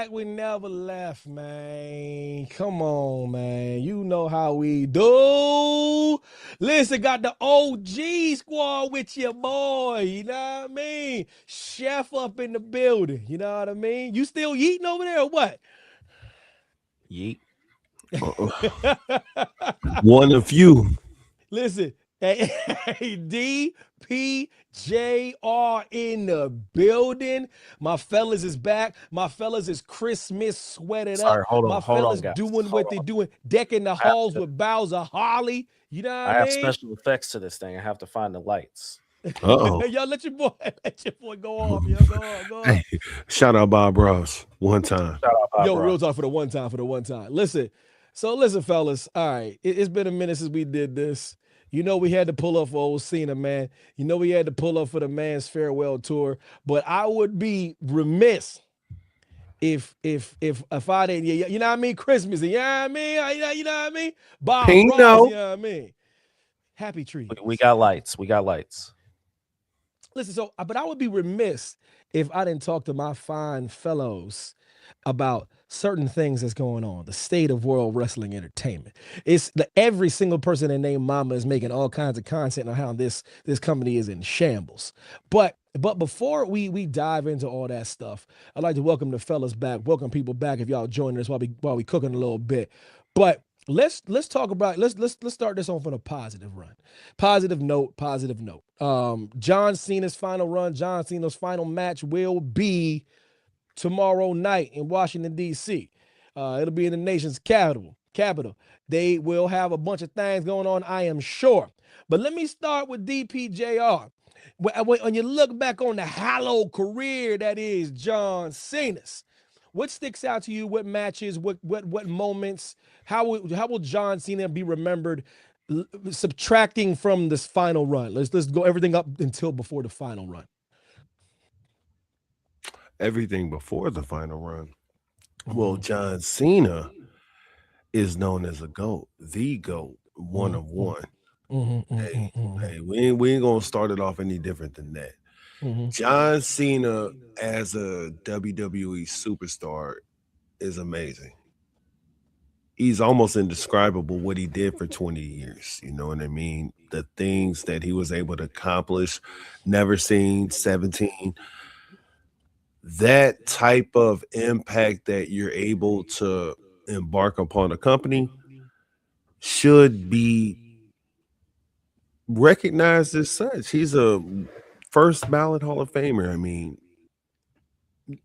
like we never left, man. Come on, man. You know how we do. Listen, got the OG squad with you, boy. You know what I mean? Chef up in the building. You know what I mean? You still eating over there or what? Yeet. One of few. Listen, hey, DPJR in the building. My fellas is back. My fellas is Christmas sweated Sorry, up. My hold on, fellas guys. doing Hold what they on. doing, decking the I have halls to, with boughs of holly. You know I what I have mean? special effects to this thing. I have to find the lights. Uh-oh. Y'all let your boy go off. Yo, go on, go on. Hey, shout out Bob Ross one time. Shout out, Bob Yo, real Ross. talk for the one time, Listen, listen, fellas. All right, it's been a minute since we did this. You know we had to pull up for old Cena, man. You know we had to pull up for the man's farewell tour. But I would be remiss if I didn't, you know what I mean? Christmas, you know what I mean? You know what I mean? Bob Ross, you Pino. know what I mean? Happy We trees. got lights. We got lights. Listen, but I would be remiss if I didn't talk to my fine fellows about certain things that's going on, the state of world wrestling entertainment. Every single person that named Mama is making all kinds of content on how this company is in shambles. But before we dive into all that stuff, I'd like to welcome the fellas back, welcome people back if y'all joining us while we cooking a little bit. But let's talk about let's start this on from a positive run. Positive note, positive note. John Cena's final run, John Cena's final match will be tomorrow night in Washington, D.C. It'll be in the nation's capital. They will have a bunch of things going on, I am sure. But let me start with DPJR. When you look back on the hallowed career that is John Cena's, what sticks out to you? What matches? What moments? How will John Cena be remembered? Subtracting from this final run. Let's go everything up until before the final run. Everything before the final run. Well, Mhm. John Cena is known as a GOAT, the GOAT, one Mhm. of one. Mhm. Hey, Mhm. Mhm. hey, we ain't gonna start it off any different than that. Mhm. John Cena as a WWE superstar is amazing. He's almost indescribable what he did for 20 years. You know what I mean? The things that he was able to accomplish, never seen 17. That type of impact that you're able to embark upon a company should be recognized as such. He's a first ballot Hall of Famer. I mean,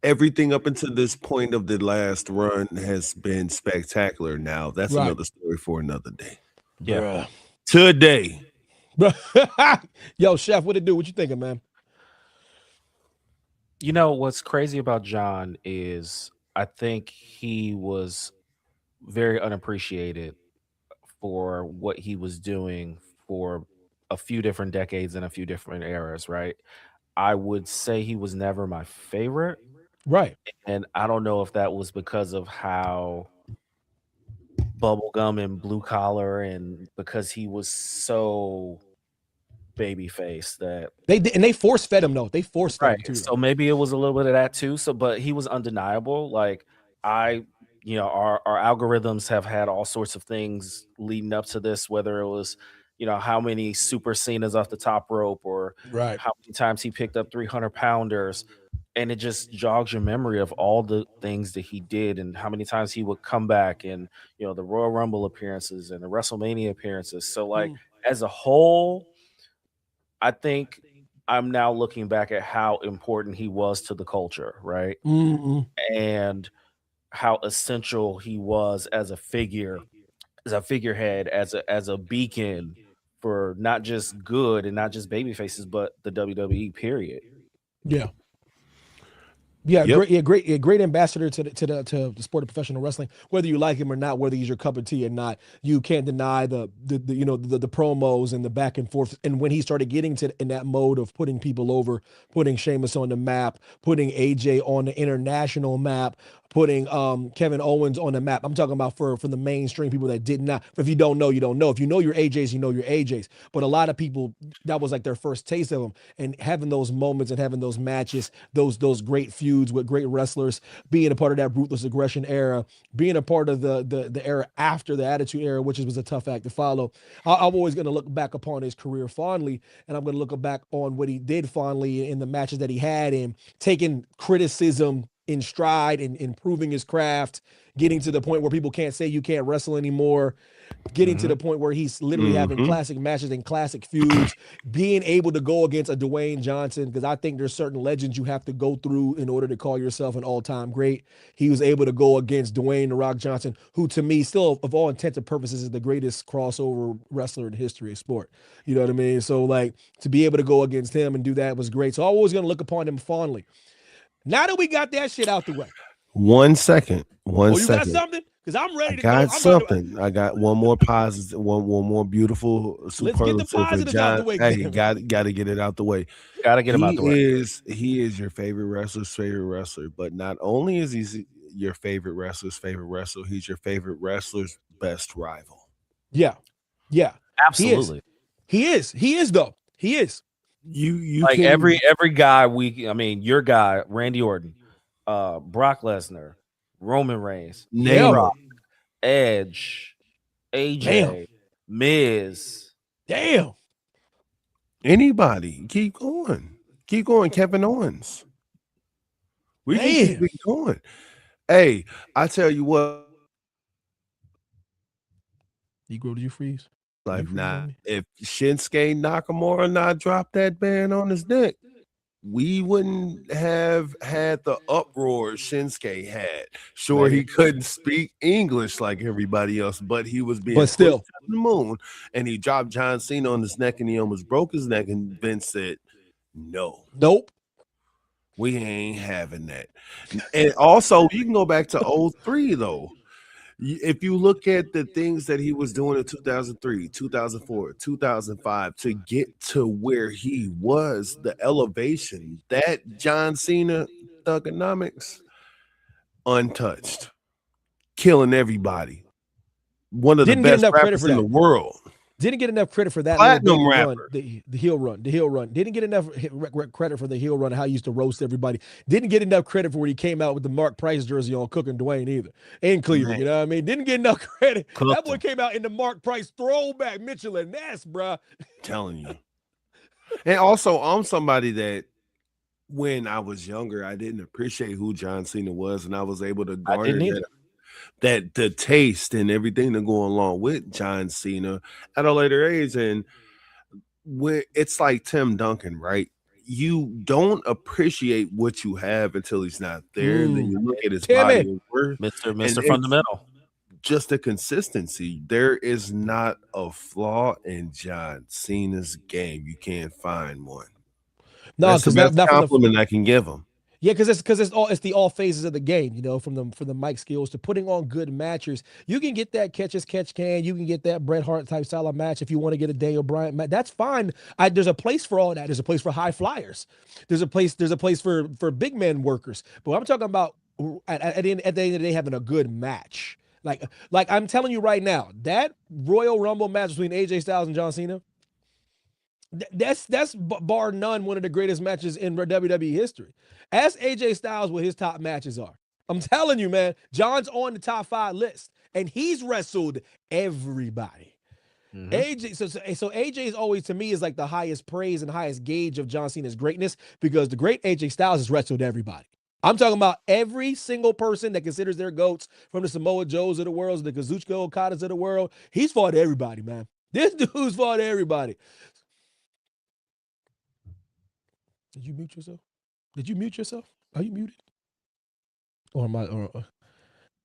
everything up until this point of the last run has been spectacular. Now, that's Right. another story for another day. Yeah. Bruh. Today, Bruh. Yo, Chef, what it do? What you thinking, man? You know what's crazy about John is I think he was very unappreciated for what he was doing for a few different decades and a few different eras, right? I would say he was never my favorite. Right. And I don't know if that was because of how bubblegum and blue collar and because he was so baby face that They did, and they force fed him though. They force fed right. him too So though. maybe it was a little bit of that too. So but he was undeniable. Like I our algorithms have had all sorts of things leading up to this, whether it was, how many super Cenas off the top rope or Right. how many times he picked up 300 pounders. And it just jogs your memory of all the things that he did and how many times he would come back and, the Royal Rumble appearances and the WrestleMania appearances. So, like, Mm. as a whole, I think I'm now looking back at how important he was to the culture, right? Mm-mm. And how essential he was as a figure, as a figurehead, as a beacon for not just good and not just baby faces, but the WWE period. Yeah. Yeah, yep. great ambassador to the sport of professional wrestling. Whether you like him or not, whether he's your cup of tea or not, you can't deny the promos and the back and forth. And when he started getting to in that mode of putting people over, putting Sheamus on the map, putting AJ on the international map, putting Kevin Owens on the map. I'm talking about for the mainstream people that did not. If you don't know, you don't know. If you know your AJs, you know your AJs. But a lot of people, that was like their first taste of them, and having those moments and having those matches, those great feuds with great wrestlers, being a part of that ruthless aggression era, being a part of the era after the Attitude Era, which was a tough act to follow. I'm always going to look back upon his career fondly, and I'm going to look back on what he did fondly in the matches that he had, and taking criticism in stride and improving his craft, getting to the point where people can't say you can't wrestle anymore, getting to the point where he's literally having classic matches and classic feuds, being able to go against a Dwayne Johnson, because I think there's certain legends you have to go through in order to call yourself an all-time great. He was able to go against Dwayne "The Rock" Johnson, who to me still, of all intents and purposes, is the greatest crossover wrestler in the history of sport. You know what I mean? So like to be able to go against him and do that was great. So I'm always going to look upon him fondly. Now that we got that shit out the way. 1 second. One Oh, you got second. something? Because I'm ready I to got go. I'm something. I got one more positive, one more beautiful Let's get the superlative for positives out the John. way. Hey, got to get it out the way. Gotta get him out the way. He is your favorite wrestler's favorite wrestler, but not only is he your favorite wrestler's favorite wrestler, he's your favorite wrestler's best rival. Yeah. Absolutely. He is though. He is. You Like can, every guy your guy, Randy Orton, Brock Lesnar, Roman Reigns, name Yeah. it. Edge, AJ, Damn. Miz. Damn. Anybody. Keep going. Kevin Owens. We can keep it going. Hey, I tell you what. Negro, did you freeze? Like now, if Shinsuke Nakamura not dropped that band on his neck, we wouldn't have had the uproar Shinsuke had. Sure, he couldn't speak English like everybody else, but he was being But still. pushed to the moon, and he dropped John Cena on his neck, and he almost broke his neck. And Vince said, "No, Nope. we ain't having that." And also, you can go back to 03 though. If you look at the things that he was doing in 2003, 2004, 2005 to get to where he was, the elevation, that John Cena thugonomics, untouched, killing everybody. One of Didn't the get best enough credit rappers for in that. the world. Didn't get enough credit for that Platinum little baby rapper. run, the heel run. Didn't get enough credit for the heel run, how he used to roast everybody. Didn't get enough credit for when he came out with the Mark Price jersey on Cooking Dwayne either. In Cleveland, Man. you know what I mean? Didn't get enough credit. Cooked That boy him. came out in the Mark Price throwback Mitchell and Ness, bruh. Telling you. And also, I'm somebody that when I was younger, I didn't appreciate who John Cena was, and I was able to I garner didn't either. that the taste and everything to go along with John Cena at a later age. And when it's like Tim Duncan, right? You don't appreciate what you have until he's not there. And then you look at his Timmy. body of work, Mr. and it's Fundamental. just the consistency. There is not a flaw in John Cena's game. You can't find one. No, That's the because best not from the compliment I can give him. Yeah, because it's the all phases of the game, you know, from the mic skills to putting on good matches. You can get that catch as catch can. You can get that Bret Hart type style of match if you want to get a Daniel Bryan match. That's fine. There's a place for all that. There's a place for high flyers. There's a place for big men workers. But I'm talking about at the end of the day having a good match. Like I'm telling you right now, that Royal Rumble match between AJ Styles and John Cena. That's bar none one of the greatest matches in WWE history. Ask AJ Styles what his top matches are. I'm telling you, man, John's on the top 5 list, and he's wrestled everybody. AJ, so AJ is always to me is like the highest praise and highest gauge of John Cena's greatness, because the great AJ Styles has wrestled everybody. I'm talking about every single person that considers their goats, from the Samoa Joes of the world, the Kazuchika Okadas of the world. He's fought everybody, man. This dude's fought everybody. Did you mute yourself? Are you muted? Or am I? Or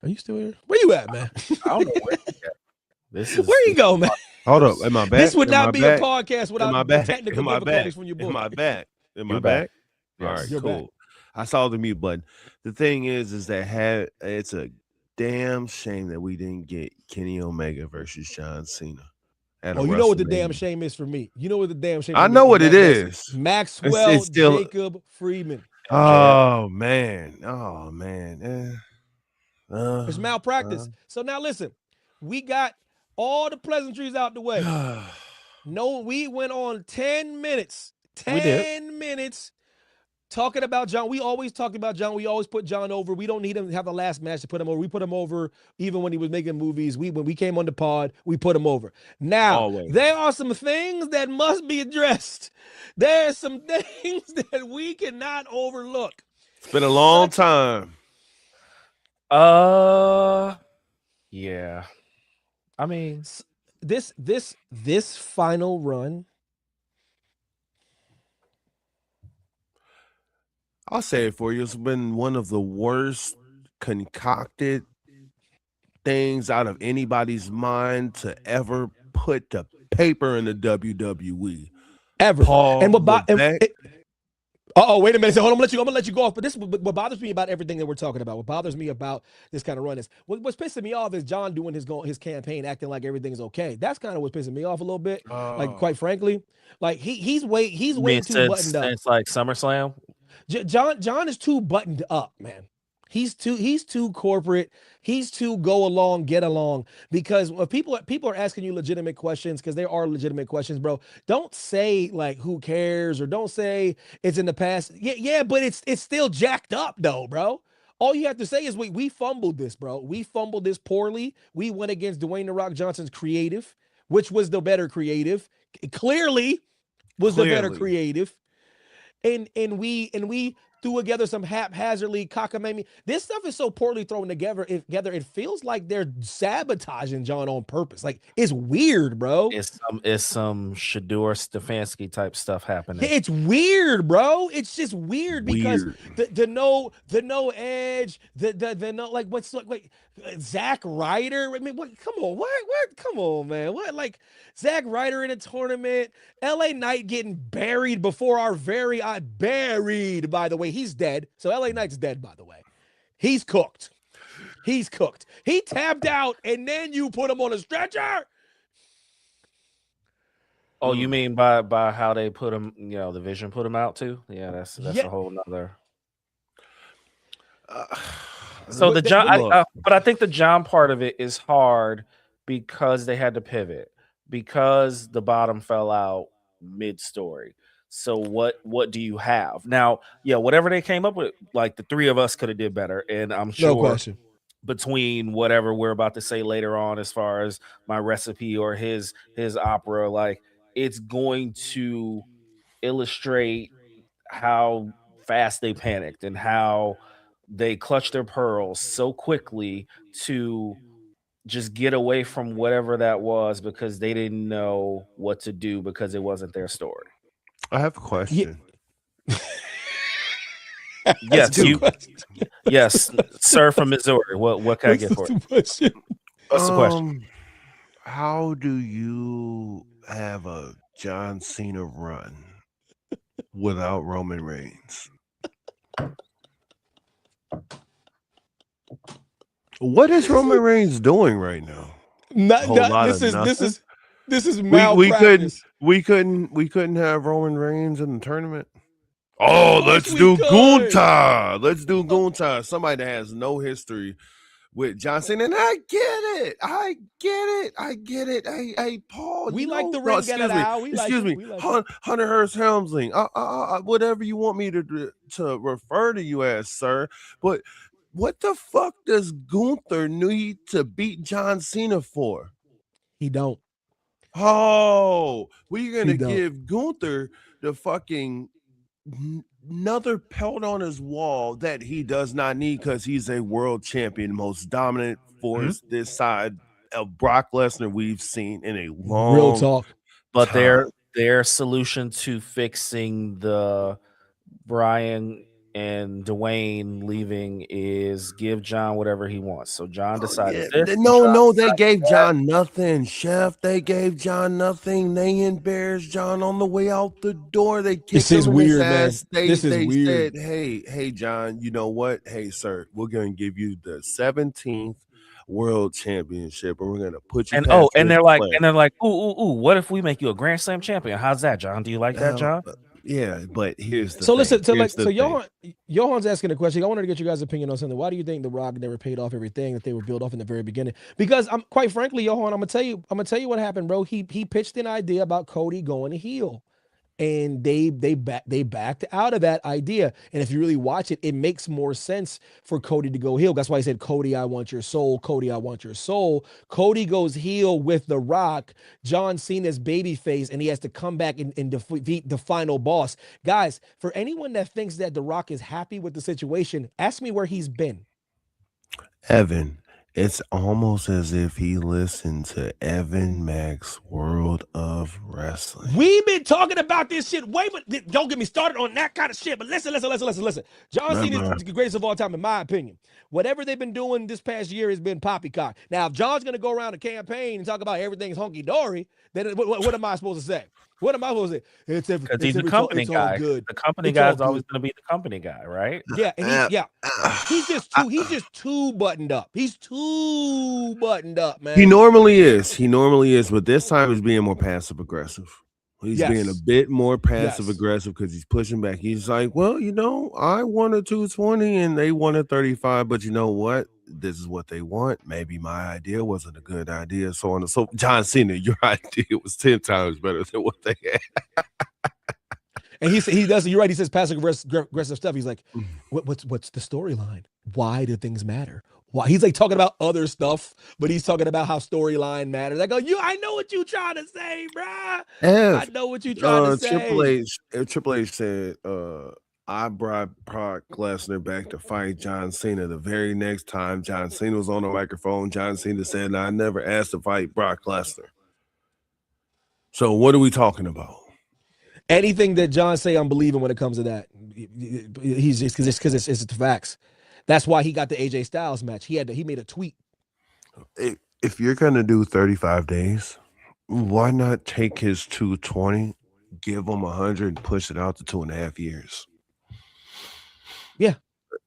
are you still here? Where you at, man? I don't know where he's at. This is Where you go, man? Hold up. Am I back? This would Am I not be back? a podcast without Am I the back? technical Am I difficulties back? from your boy. Am I back? Am I You're back? back. All Yes. right, You're cool. back. I saw the mute button. The thing is that it's a damn shame that we didn't get Kenny Omega versus John Cena. Oh, you know what the damn shame is for me? You know what the damn shame? I know what it is. Maxwell It's still- Jacob Freeman. Oh man. It's Uh, malpractice. So now listen, we got all the pleasantries out the way. No, we went on 10 minutes. We did. 10 minutes talking about John. We always talked about John. We always put John over. We don't need him to have the last match to put him over. We put him over even when he was making movies. When we came on the pod, we put him over. Now, Always. there are some things that must be addressed. There's some things that we cannot overlook. It's been a long time. Yeah. I mean, this final run. I'll say it for you. It's been one of the worst concocted things out of anybody's mind to ever put the paper in the WWE. Ever. Paul And Levesque. wait a minute. So hold on, I'm gonna let you go off. But this what bothers me about everything that we're talking about. What bothers me about this kind of run is what's pissing me off is John doing his campaign, acting like everything's okay. That's kind of what's pissing me off a little bit. Like quite frankly, like he's way too buttoned up. It's like SummerSlam. John is too buttoned up, man. He's too corporate. He's too go along, get along. Because when people are asking you legitimate questions, because there are legitimate questions, bro. Don't say like who cares or don't say it's in the past. Yeah, but it's still jacked up though, bro. All you have to say is we fumbled this, bro. We fumbled this poorly. We went against Dwayne The Rock Johnson's creative, which was the better creative. Clearly was the better creative. And we threw together some haphazardly cockamamie. This stuff is so poorly thrown together. It feels like they're sabotaging John on purpose. Like it's weird, bro. It's some Shador Stefanski type stuff happening. It's weird, bro. It's just weird because the no edge, the no like what's like Zack Ryder. I mean, what? Come on, what? Come on, man. What? Like Zack Ryder in a tournament, LA Knight getting buried before our very eye. Buried, by the way. He's dead. So LA Knight's dead, by the way. He's cooked. He tapped out, and then you put him on a stretcher. Oh, you mean by how they put him? You know, the Vision put him out too. Yeah, that's a whole nother. So the John, but I think the John part of it is hard because they had to pivot because the bottom fell out mid-story. So what do you have now? Yeah, whatever they came up with, like the three of us could have did better, and I'm sure. No question. Between whatever we're about to say later on, as far as my recipe or his opera, like it's going to illustrate how fast they panicked and how they clutched their pearls so quickly to just get away from whatever that was because they didn't know what to do because it wasn't their story. I have a question. Yes, sir from Missouri. What can I get for you? What's the question? How do you have a John Cena run without Roman Reigns? What is Roman Reigns doing right now? This is malpractice. We couldn't have Roman Reigns in the tournament. Oh, let's do Gunther. Let's do Gunther. Somebody that has no history with John Cena. And I get it. Hey, Paul. We like the ring. Excuse me. Hunter Hearst Helmsing. Whatever you want me to refer to you as, sir. But what the fuck does Gunther need to beat John Cena for? He don't. Oh, we're going to give Gunther the fucking another pelt on his wall that he does not need because he's a world champion, most dominant force this side of Brock Lesnar we've seen in a long real talk. But their solution to fixing the Brian and Dwayne leaving is give John whatever he wants. So John decided this. No, they gave John nothing, Chef. They gave John nothing. They embarrassed John on the way out the door. They kicked him in his ass. They said, hey, John, you know what? Hey, sir, we're going to give you the 17th World Championship, and we're going to put you. And they're like, ooh, what if we make you a Grand Slam champion? How's that, John? Do you like that, John? Yeah, but here's the So listen, thing. so Here's like, the so thing. Johan's asking a question. I wanted to get you guys' opinion on something. Why do you think The Rock never paid off everything that they were built off in the very beginning? Because I'm quite frankly, Johan, I'm gonna tell you what happened, bro. He pitched an idea about Cody going to heel, and they backed out of that idea. And if you really watch it, it makes more sense for Cody to go heel. That's why I said, Cody, I want your soul. Cody, I want your soul. Cody goes heel with The Rock, John Cena's babyface, and he has to come back and defeat the final boss. Guys, for anyone that thinks that The Rock is happy with the situation, ask me where he's been. Evan, it's almost as if he listened to Evan Mack's World of Wrestling. We've been talking about this shit way, but don't get me started on that kind of shit. But listen. John Cena is the greatest of all time, in my opinion. Whatever they've been doing this past year has been poppycock. Now, if John's going to go around a campaign and talk about everything's hunky dory, then what am I supposed to say? What am I supposed to say? Because he's a company it's all guy. good. The company It's all guy's always good. going to be the company guy, right? Yeah, and he's just too buttoned up. He's too buttoned up, man. He normally is. He normally is, but this time he's being more passive aggressive. He's being a Yes. bit more passive Yes. aggressive because he's pushing back. He's like, well, I wanted 220 and they wanted 35, but you know what? This is what they want. Maybe my idea wasn't a good idea. So on and so. John Cena, your idea was 10 times better than what they had. And he does. You're right. He says passive aggressive stuff. He's like, what's the storyline? Why do things matter? Why? He's like talking about other stuff, but he's talking about how storyline matters. I go, I know what you trying to say, bruh. I know what you trying to say. Triple H said, I brought Brock Lesnar back to fight John Cena. The very next time John Cena was on the microphone, John Cena said, I never asked to fight Brock Lesnar. So what are we talking about? Anything that John say, I'm believing when it comes to that. He's just because it's the facts. That's why he got the AJ Styles match. He made a tweet. If you're gonna do 35 days, why not take his 220, give him 100, and push it out to 2.5 years? Yeah.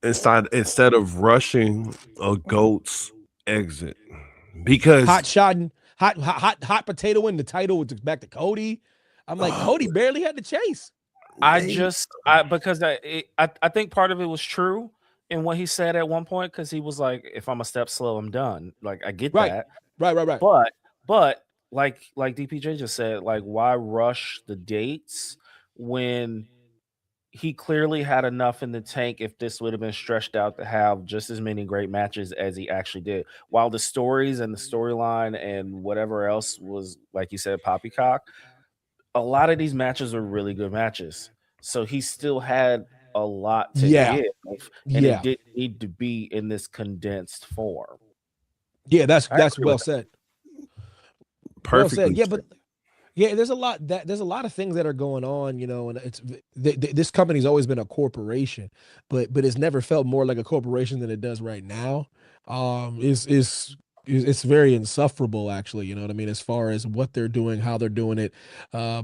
Instead of rushing a GOAT's exit, because hot potato in the title with back to Cody. I'm like, Cody barely had to chase. Because I think part of it was true in what he said at one point, because he was like, if I'm a step slow, I'm done. Like, I get that. Right. But like DPJ just said, like, why rush the dates when he clearly had enough in the tank if this would have been stretched out to have just as many great matches as he actually did. While the stories and the storyline and whatever else was, like you said, poppycock, a lot of these matches were really good matches. So he still had a lot to give, and it didn't need to be in this condensed form. Yeah, that's well said. Perfectly well said. Yeah, but there's a lot of things that are going on, and it's this company's always been a corporation, but it's never felt more like a corporation than it does right now. It's very insufferable, actually. You know what I mean? As far as what they're doing, how they're doing it,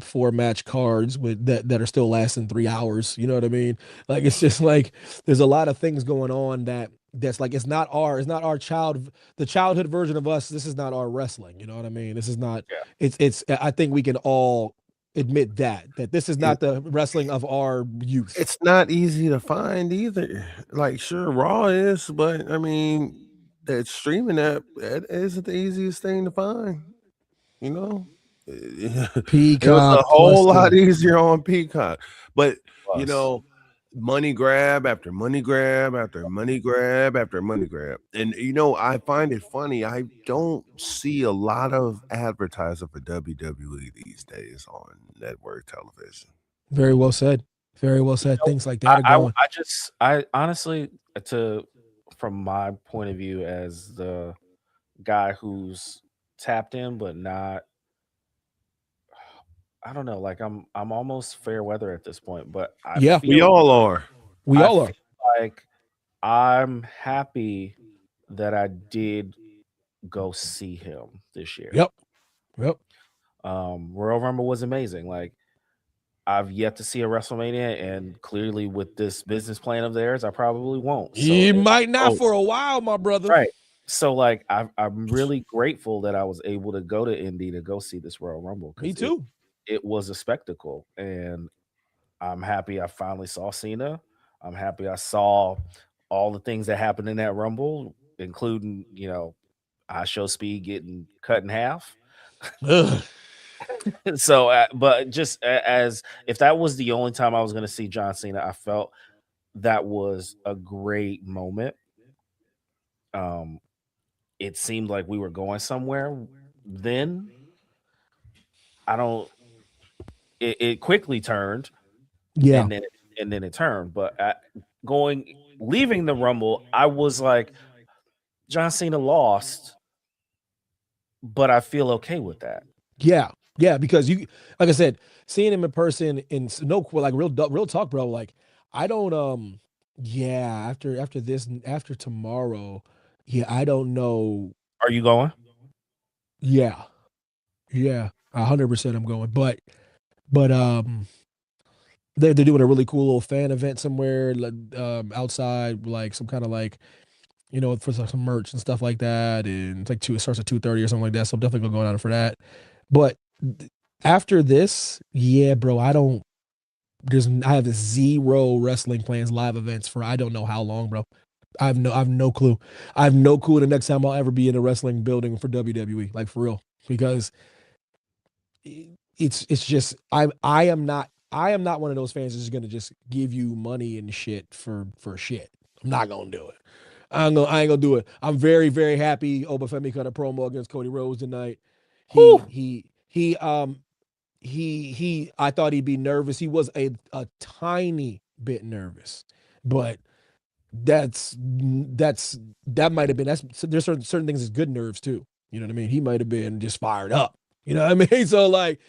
4 match cards with that are still lasting 3 hours. You know what I mean? Like, it's just like there's a lot of things going on that's like it's not our the childhood version of us. This is not our wrestling. You know what I mean? This is not. It's. I think we can all admit that this is not the wrestling of our youth. It's not easy to find either. Like, sure, Raw is, but I mean, that streaming app, that isn't the easiest thing to find. It was a whole lot easier on Peacock, but money grab after money grab after money grab after money grab. And I find it funny. I don't see a lot of advertising for WWE these days on network television. Very well said. Very well said. Things like that are going. I honestly, from my point of view as the guy who's tapped in but not, I don't know, like I'm almost fair weather at this point, but we all are. We all are. Like, I'm happy that I did go see him this year. Yep. Royal Rumble was amazing. Like, I've yet to see a WrestleMania, and clearly with this business plan of theirs, I probably won't. So you might not for a while, my brother. Right. So, like, I'm really grateful that I was able to go to Indy to go see this Royal Rumble. Me too. It was a spectacle, and I'm happy I finally saw Cena. I'm happy I saw all the things that happened in that Rumble, including, I show speed getting cut in half. Ugh. So, but just as if that was the only time I was going to see John Cena, I felt that was a great moment. Um, it seemed like we were going somewhere. Then I don't. It quickly turned, Yeah, and then it turned. But leaving the Rumble, I was like, John Cena lost, but I feel okay with that. yeah, because like I said, seeing him in person in no like real talk, bro. Like I don't yeah, after tomorrow, yeah, I don't know. Are you going? Yeah, yeah, 100% I'm going, but they're doing a really cool little fan event somewhere outside, like some kind of like for some merch and stuff like that, and it's like it starts at 2:30 or something like that. So I'm definitely gonna go down for that. But after this, yeah, bro, I have zero wrestling plans, live events for I don't know how long, bro. I have no clue. I have no clue the next time I'll ever be in a wrestling building for WWE, like for real, because it's just I am not one of those fans that's gonna just give you money and shit for shit. I'm not gonna do it. I ain't gonna do it. I'm very, very happy Obafemi cut a promo against Cody Rhodes tonight. Whew. He I thought he'd be nervous. He was a tiny bit nervous, but that might have been there's certain things as good nerves too. You know what I mean? He might have been just fired up. You know what I mean? So like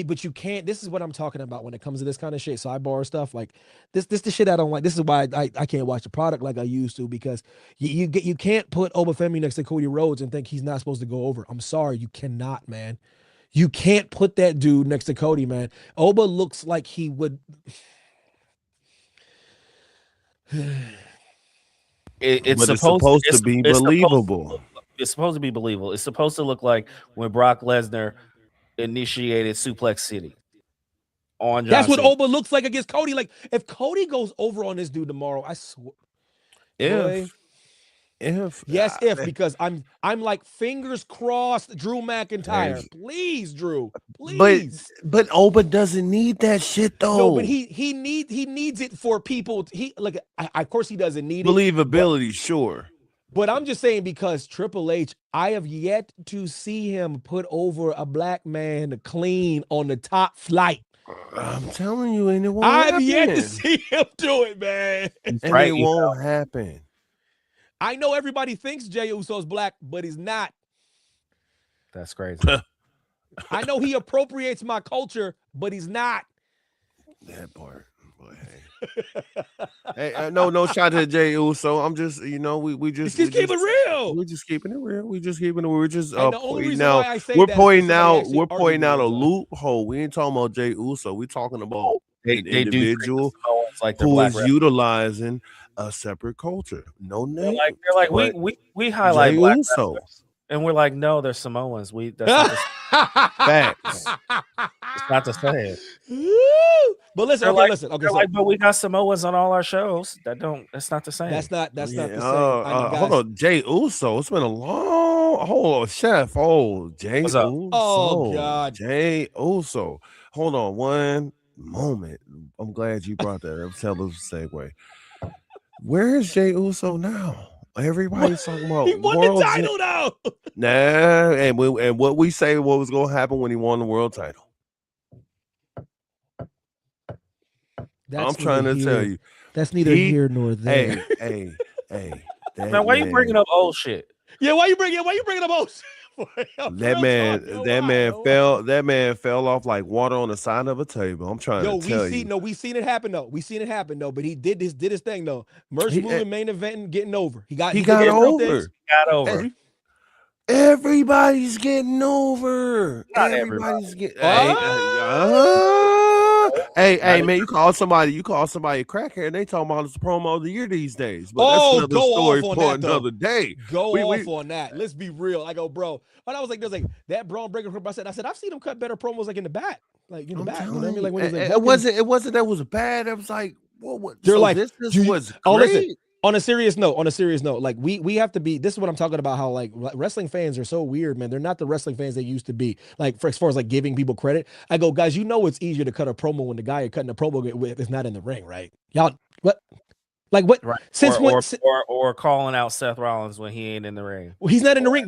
but you can't. This is what I'm talking about when it comes to this kind of shit. Sidebar stuff like this the shit I don't like. This is why I can't watch the product like I used to, because you can't put Obafemi next to Cody Rhodes and think he's not supposed to go over. I'm sorry, you cannot, man. You can't put that dude next to Cody, man. Oba looks like he would. It's But it's supposed supposed to be believable. it's supposed to be believable. It's supposed to look like when Brock Lesnar initiated Suplex City on That's John what Cena. Oba looks like against Cody. Like if Cody goes over on this dude tomorrow, I swear, boy. If Yes, because I'm like fingers crossed, Drew McIntyre. Hey, Please, Drew. but Please. Oba doesn't need that shit though. No, but he needs it for people. Of course he doesn't need it. Believability, sure. But I'm just saying, because Triple H, I have yet to see him put over a black man clean on the top flight. I'm telling you, and it won't I've happen. yet to see him do it, man. And it won't happen. I know everybody thinks Jey Uso's black, but he's not. That's crazy. I know he appropriates my culture, but he's not. That part. Boy, hey, no shot to Jey Uso. I'm just, we just keep it real. We're just keeping it real. We're just keeping it. We're just the only reason now. why I say we're that pointing out. We're pointing out a loophole. We ain't talking about Jey Uso. We talking about an individual who is utilizing a separate culture. No name. They're like we highlight Jey black Uso. And we're like, no, they're Samoans. That's not facts. It's not the same. But listen, listen. Okay, so but we got Samoans on all our shows. That's not the same. That's not the same. Hold on, Jey Uso. It's been a long. Hold on, Chef. Oh, Jey Uso. Oh God, Jey Uso. Hold on one moment. I'm glad you brought that up. Tell us the segue. Where is Jey Uso now? Everybody's talking about he won the title now. Nah, and what we say what was going to happen when he won the world title. I'm trying to tell you. That's neither here nor there. Hey. Man, why you bringing up old shit? Yeah, why you bringing up old shit? That man fell off like water on the side of a table. I'm trying to tell you. No, we seen it happen though. But he did his thing though. Merch moving, main event, and getting over. He got over. Everybody's getting over. Not everybody's getting. Hey, man, you call somebody a crackhead, and they talking about it's the promo of the year these days. But that's Oh, another go story off on for that though. another day. Go We off on that. Let's be real. I go, bro. And I was like, there's like that Braun Breaker. I said, I've seen him cut better promos like in the back, like in the I'm back. You know what I telling mean? you, Like when he's like it walking. wasn't that was bad. It was like, what? They're So like, this do you, was oh, listen. great. On a serious note, like we have to be. This is what I'm talking about. How like wrestling fans are so weird, man. They're not the wrestling fans they used to be. Like for as far as like giving people credit, I go, guys. You know it's easier to cut a promo when the guy you're cutting a promo with is not in the ring, right? Y'all, what? Like what? Right. Since when? Or calling out Seth Rollins when he ain't in the ring. Well, he's not in the ring.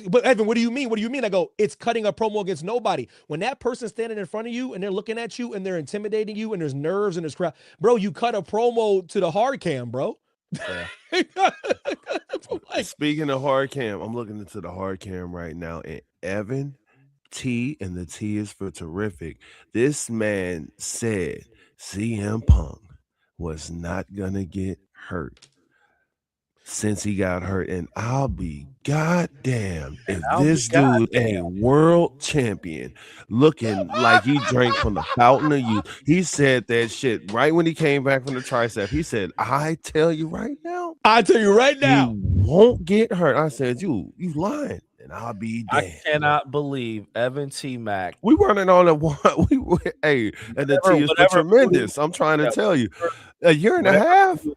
But Evan, what do you mean? What do you mean? I go, it's cutting a promo against nobody. When that person's standing in front of you and they're looking at you and they're intimidating you and there's nerves and there's crowd, bro, you cut a promo to the hard cam, bro. Yeah. Like, Speaking of hard cam, I'm looking into the hard cam right now, and Evan T, and the T is for terrific. This man said CM Punk was not gonna get hurt since he got hurt, and I'll be goddamn if this dude a world champion looking like he drank from the fountain of youth. He said that shit right when he came back from the tricep. He said, I tell you right now, you won't get hurt. I said, you lying, and I'll be damned. I cannot believe Evan T. Mack. We running on and the T is for tremendous. I'm trying to tell you, a year and a half. He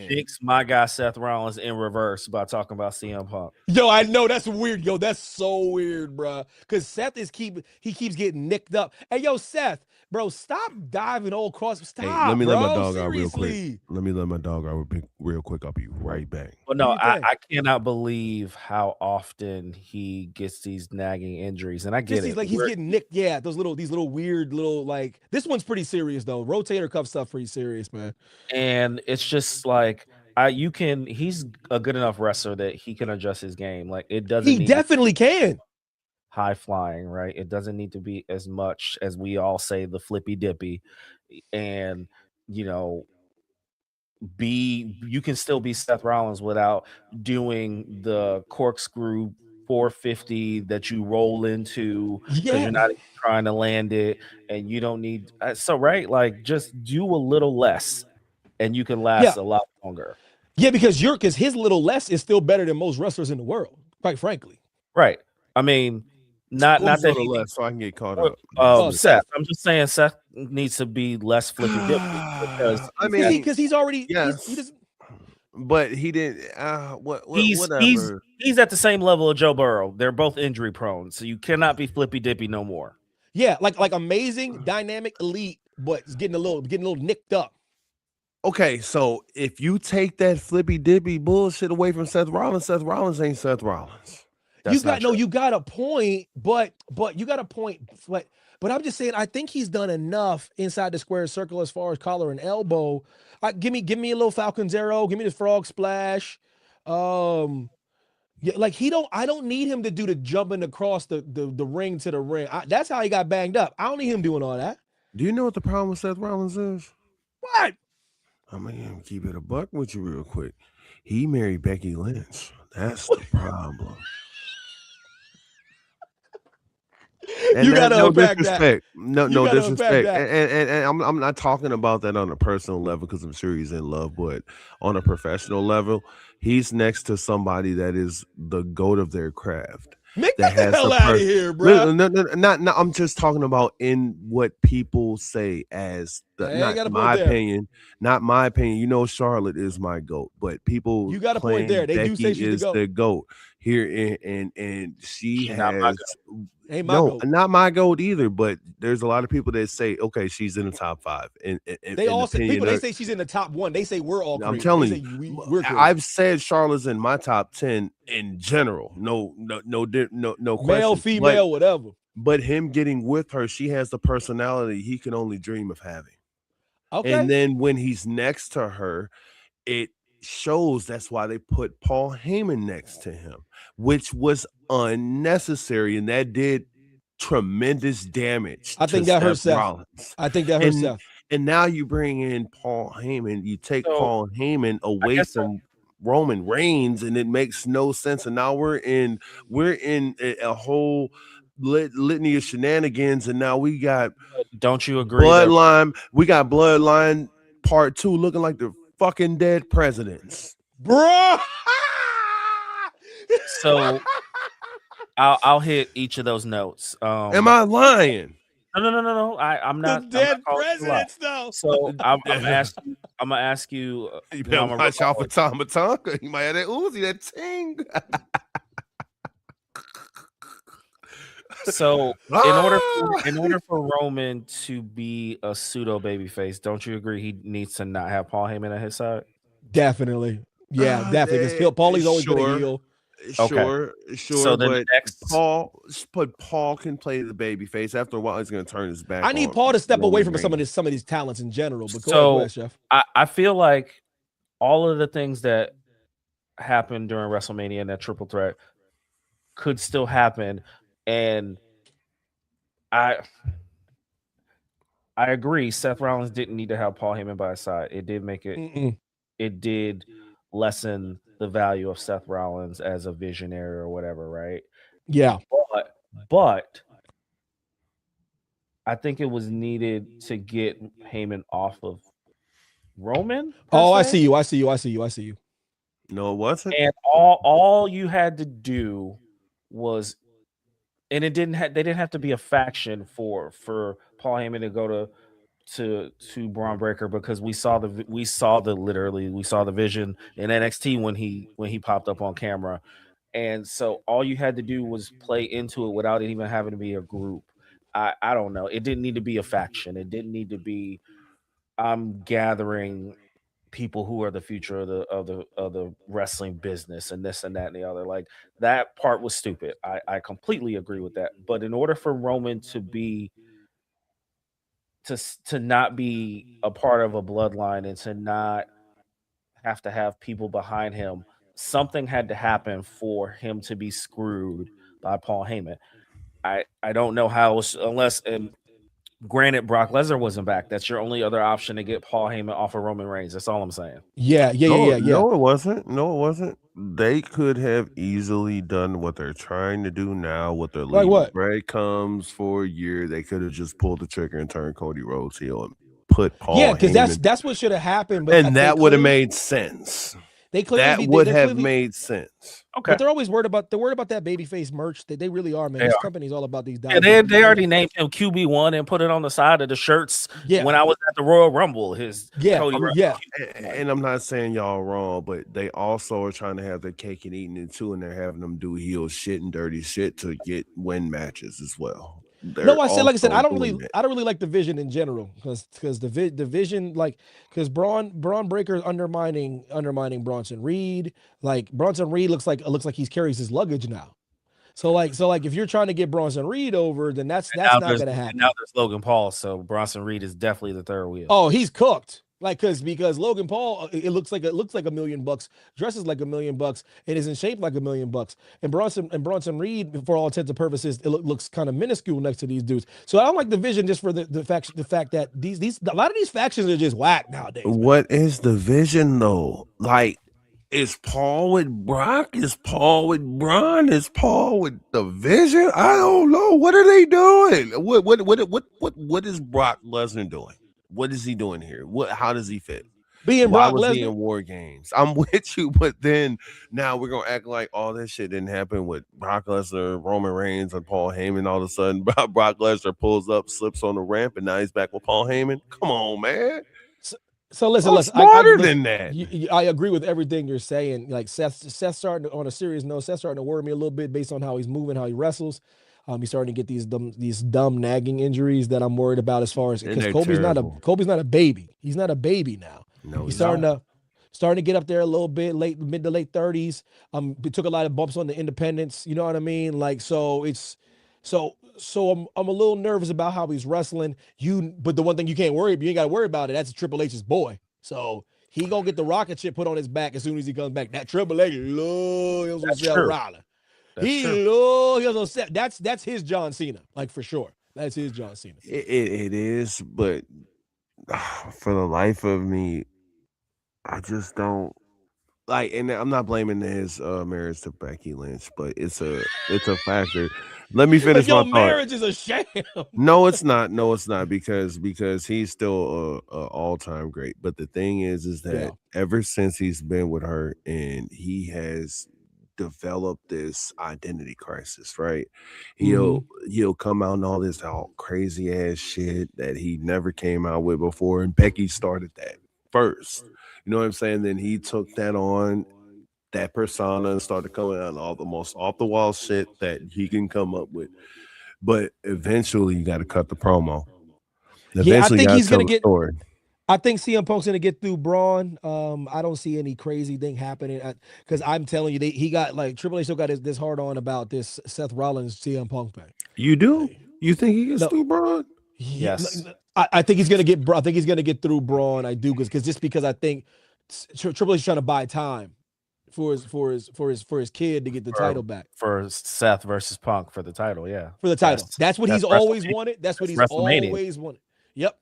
jinxed my guy Seth Rollins in reverse by talking about CM Punk. Yo, I know that's weird. Yo, that's so weird, bro. Because Seth keeps getting nicked up. Hey, yo, Seth, bro, stop diving all across. Stop, hey, let me bro. let my dog Seriously. out real quick. Let me let my dog out real quick. I'll be right back. Well, no, I cannot believe how often he gets these nagging injuries, and I get it. Like he's getting nicked. Yeah, these little weird little like. This one's pretty serious though. Rotator cuff stuff pretty serious, man. And it's just like he's a good enough wrestler that he can adjust his game. Like it doesn't. He definitely can. High flying, right? It doesn't need to be as much as we all say the flippy dippy, and you can still be Seth Rollins without doing the corkscrew 450 that you roll into because you're not trying to land it, and you don't need right. Like just do a little less, and you can last a lot longer. Yeah, because his little less is still better than most wrestlers in the world, quite frankly. Right. I mean, not that he less, so I can get caught up. Seth. I'm just saying Seth needs to be less flippy dippy because because he's already but he didn't. Whatever. He's at the same level of Joe Burrow. They're both injury prone, so you cannot be flippy dippy no more. Yeah, like amazing, dynamic, elite, but it's getting a little nicked up. Okay, so if you take that flippy dippy bullshit away from Seth Rollins ain't Seth Rollins. You got a point, but you got a point. But I'm just saying, I think he's done enough inside the square circle as far as collar and elbow. Give me a little Falcon's Arrow. Give me the frog splash. Yeah, like I don't need him to do the jumping across the ring to the ring. That's how he got banged up. I don't need him doing all that. Do you know what the problem with Seth Rollins is? What? I'm gonna keep it a buck with you real quick. He married Becky Lynch. That's the problem. And you gotta no unpack disrespect. that. No disrespect. And I'm not talking about that on a personal level because I'm sure he's in love, but on a professional level, he's next to somebody that is the goat of their craft. Make that the hell out of here, bro. No, not. I'm just talking about in what people say as not my opinion. Not my opinion. You know, Charlotte is my goat, but people you got a point there. They do say she's the goat here, and she has. Not my goat either. But there's a lot of people that say, okay, she's in the top 5. And they all say people. They say she's in the top 1. They say we're all. I'm telling you, I've said Charlotte's in my top 10 in general. No question. Male, female, whatever. But him getting with her, she has the personality he can only dream of having. Okay. And then when he's next to her, it shows. That's why they put Paul Heyman next to him, which was unnecessary, and that did tremendous damage. I think that hurt Seth. I think that hurt Seth. And now you bring in Paul Heyman. You take Paul Heyman away from Roman Reigns, and it makes no sense. And now we're in a whole litany of shenanigans, and now we got Don't you agree that bloodline. We got bloodline part 2 looking like the fucking dead presidents. Bro. so I'll hit each of those notes. Am I lying? No. I'm The not. I'm not dead calling you a lie. presidents, though. So I'm gonna ask you. I'm gonna ask you. You You better know, I'm gonna watch out for with Tom Matonka. He might have that Uzi, that ting. So Ah! in order for Roman to be a pseudo babyface, don't you agree he needs to not have Paul Heyman at his side? Definitely. Yeah, definitely. Because Paulie's always been a Sure, heel. Okay. So then but next, Paul can play the baby face. After a while, he's going to turn his back. I need on Paul to step away Roman from some of Reigns. these talents in general. But go so ahead, Chef. I feel like all of the things that happened during WrestleMania and that triple threat could still happen, and I agree. Seth Rollins didn't need to have Paul Heyman by his side. It did make it. Mm-mm. It did lessen the value of Seth Rollins as a visionary or whatever, right? Yeah. But I think it was needed to get Heyman off of Roman. Oh, I se. see you. I see you. I see you. I see you. No, it wasn't. And all you had to do was, and it didn't have. They didn't have to be a faction for Paul Heyman to go to Braun Breaker, because we saw the vision in NXT when he popped up on camera. And so all you had to do was play into it without it even having to be a group. I don't know. It didn't need to be a faction. It didn't need to be I'm gathering people who are the future of the wrestling business and this and that and the other. Like, that part was stupid. I completely agree with that. But in order for Roman to not be a part of a bloodline and to not have to have people behind him, something had to happen for him to be screwed by Paul Heyman. I don't know how, unless, and granted, Brock Lesnar wasn't back. That's your only other option to get Paul Heyman off of Roman Reigns. That's all I'm saying. Yeah. No, it wasn't. No, it wasn't. They could have easily done what they're trying to do now with their Like leading what? breadcrumbs for a year. They could have just pulled the trigger and turned Cody Rhodes heel and put Paul Yeah, because Heyman, that's what should have happened. But and that would have made sense. They clearly That would have made sense. Okay. But they're always worried about that babyface merch. They really are, man. They This are. company's all about these. Yeah, they already named him QB1 and put it on the side of the shirts. Yeah. When I was at the Royal Rumble, Cody Rhodes. Yeah. And I'm not saying y'all wrong, but they also are trying to have their cake and eating it too, and they're having them do heel shit and dirty shit to win matches as well. No, I said, like I said, I don't doing really that. like the vision in general, because the vision, like, because Braun Breaker is undermining Bronson Reed. Like, Bronson Reed looks like he carries his luggage now. So like if you're trying to get Bronson Reed over, then that's not gonna happen. Now there's Logan Paul, so Bronson Reed is definitely the third wheel. Oh, he's cooked. Like, because Logan Paul, it looks like $1 million, dresses like $1 million, and is in shape like $1 million. And Bronson Reed, for all intents and purposes, it looks kind of minuscule next to these dudes. So I don't like the vision, just for the fact that these a lot of these factions are just whack nowadays. Man. What is the vision though? Like, is Paul with Brock? Is Paul with Braun? Is Paul with the Vision? I don't know. What are they doing? What is Brock Lesnar doing? What is he doing here? How does he fit? Being Why Brock was he Lesnar, in War Games? I'm with you, but then now we're gonna act like all this shit didn't happen with Brock Lesnar, Roman Reigns, and Paul Heyman. All of a sudden, Brock Lesnar pulls up, slips on the ramp, and now he's back with Paul Heyman. Come on, man. So listen, I'm smarter than that. I agree with everything you're saying. Like, Seth starting on a serious note. Seth's starting to worry me a little bit based on how he's moving, how he wrestles. He's starting to get these dumb nagging injuries that I'm worried about, as far as, because Kobe's not a baby. He's not a baby now. No, he's starting to get up there a little bit, mid to late 30s. He took a lot of bumps on the independence. You know what I mean? Like, so I'm a little nervous about how he's wrestling. But the one thing you ain't got to worry about it. That's Triple H's boy. So he gonna get the rocket ship put on his back as soon as he comes back. That Triple H loves Seth Rollins. That's his John Cena, like, for sure. That's his John Cena. It is, but for the life of me, I just don't. like, and I'm not blaming his marriage to Becky Lynch, but it's a factor. Let me But finish my your thought. marriage is a sham. No, it's not. No, it's not because he's still a all time great. But the thing is Yeah. that ever since he's been with her, and he has developed this identity crisis, right? Mm-hmm. He'll come out and all this all crazy ass shit that he never came out with before, and Becky started that first. You know what I'm saying? Then he took that on, that persona, and started coming out all the most off the wall shit that he can come up with. But eventually, you got to cut the promo. Yeah, I Eventually, you think got he's to tell gonna the get. story. I think CM Punk's gonna get through Braun. I don't see any crazy thing happening because I'm telling you, he got like Triple H still got this hard on about this Seth Rollins CM Punk thing. You do? Like, You think he gets no, through Braun? yeah, Yes. I think he's gonna get. I think he's gonna get through Braun. I do because just because I think Triple H is trying to buy time for his kid to get the For title back Seth versus Punk for the title, yeah. for the title. That's That's what he's that's always WrestleMania. wanted. That's what That's he's WrestleMania. always wanted. Yep.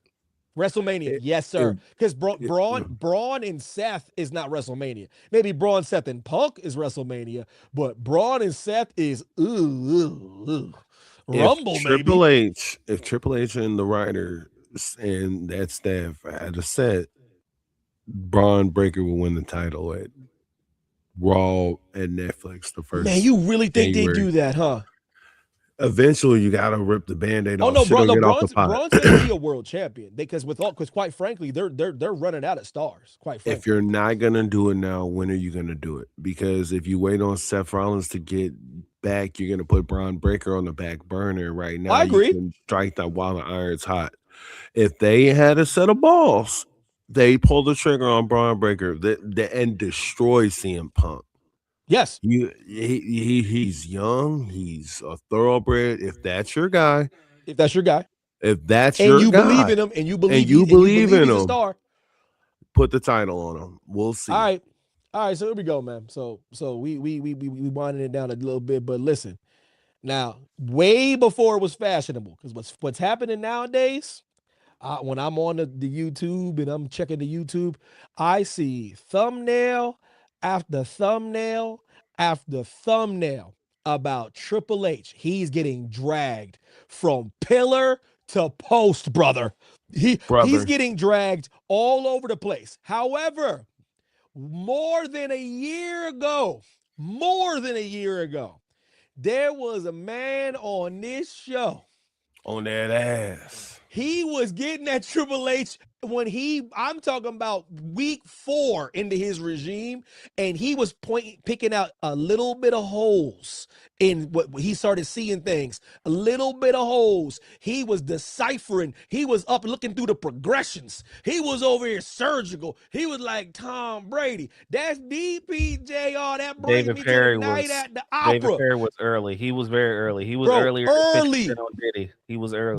WrestleMania, It, yes, it, sir. Because it, Braun and Seth is not WrestleMania. Maybe Braun, Seth, and Punk is WrestleMania, but Braun and Seth is Rumble, maybe. if Triple H and the writer and that staff had a set, Braun Breaker will win the title at Raw and Netflix the Man, first you really think they January. do that, huh? Eventually, you got to rip the band-aid Oh off. no, Shit bro, will no, get off the Braun's pot. Braun's gonna be a world champion because quite frankly, they're running out of stars. Quite If frankly, you're not gonna do it now, when are you gonna do it? Because if you wait on Seth Rollins to get back, you're gonna put Braun Breaker on the back burner. Right now, I you agree. can strike that while the iron's hot. If they had a set of balls, they pull the trigger on Braun Breaker and destroy CM Punk. Yes, He's young. He's a thoroughbred. If that's your guy, if that's your guy, if that's and your you believe guy, in him, and you and believe you believe he's in a him, star. put the title on him. We'll All see. right. All right, so here we go, man. So we winding it down a little bit, but listen, now way before it was fashionable, because what's happening nowadays, when I'm on the YouTube and I'm checking the YouTube, I see thumbnail after thumbnail after thumbnail about Triple H. He's getting dragged from pillar to post, brother. He's Brother. getting dragged all over the place. However, more than a year ago, more than a year ago, there was a man on this show. On that ass. He was getting at Triple H when I'm talking about week 4 into his regime, and he was picking out a little bit of holes in what he started seeing things, a little bit of holes. He was deciphering. He was up looking through the progressions. He was over here surgical. He was like Tom Brady. That's DPJR. That brings David me to the Perry night was at the David opera, Perry was early. He was very early. He was bro. earlier than 50 Cent Early. on Diddy. He was early.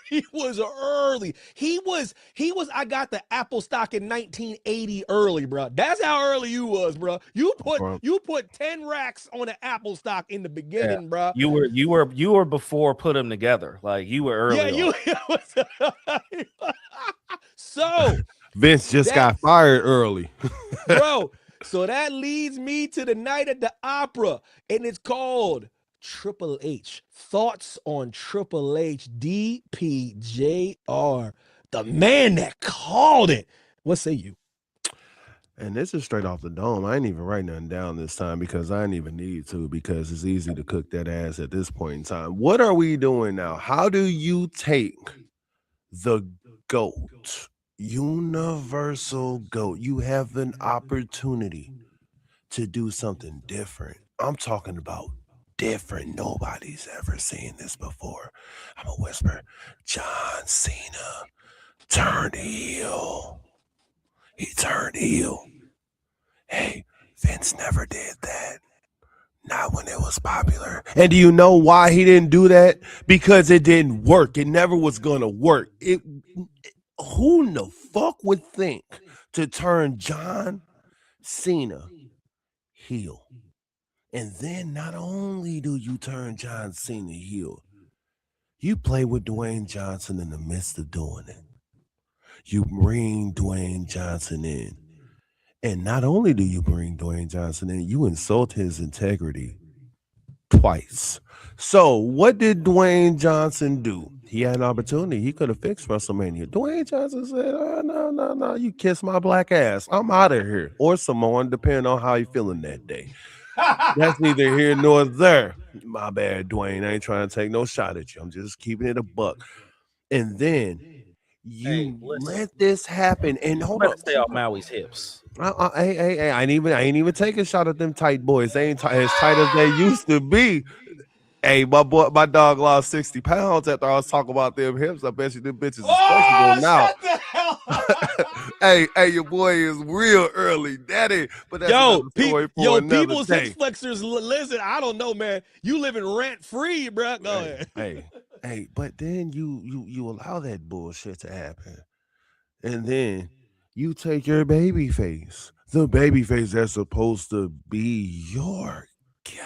He was early. He was I got the Apple stock in 1980 early, bro. That's how early you was, bro. You put Bro. you put 10 racks on the Apple stock in the Yeah. beginning, bro. You were before put them together. Like you were Yeah, early on. you so Vince just got that's fired early. bro. So that leads me to the night at the opera, and it's called Triple H. Thoughts on Triple H, DPJR, the man that called it. What say you? And this is straight off the dome. I ain't even write nothing down this time because I didn't even need to because it's easy to cook that ass at this point in time. What are we doing now? How do you take the GOAT, universal GOAT? You have an opportunity to do something different. I'm talking about different. Nobody's ever seen this before. I'm a whisper. John Cena turned heel. He turned heel. Hey, Vince never did that. Not when it was popular. And do you know why he didn't do that? Because it didn't work. It never was gonna work. Who in the fuck would think to turn John Cena heel? And then not only do you turn John Cena heel, you play with Dwayne Johnson in the midst of doing it. You bring Dwayne Johnson in. And not only do you bring Dwayne Johnson in, you insult his integrity twice. So, what did Dwayne Johnson do? He had an opportunity. He could have fixed WrestleMania. Dwayne Johnson said, oh, no, no, no, you kiss my black ass. I'm out of here. Or Samoan, depending on how you feeling that day. That's neither here nor there. My bad, Dwayne. I ain't trying to take no shot at you. I'm just keeping it a buck. And then Hey, you listen, let this happen. And you hold better up, stay off Maui's hips. hey, I ain't even take a shot at them tight boys. They ain't as tight as they used to be. Hey, my dog lost 60 pounds after I was talking about them hips. I bet you them bitches is flexible Oh, now. shut the hell up. Hey, your boy is real early, daddy. But that's another story for another People's hip day. flexors. Listen, I don't know, man. You living rent free, bro. Go Hey, ahead. hey, hey. But then you allow that bullshit to happen, and then you take your baby face, the baby face that's supposed to be your guy.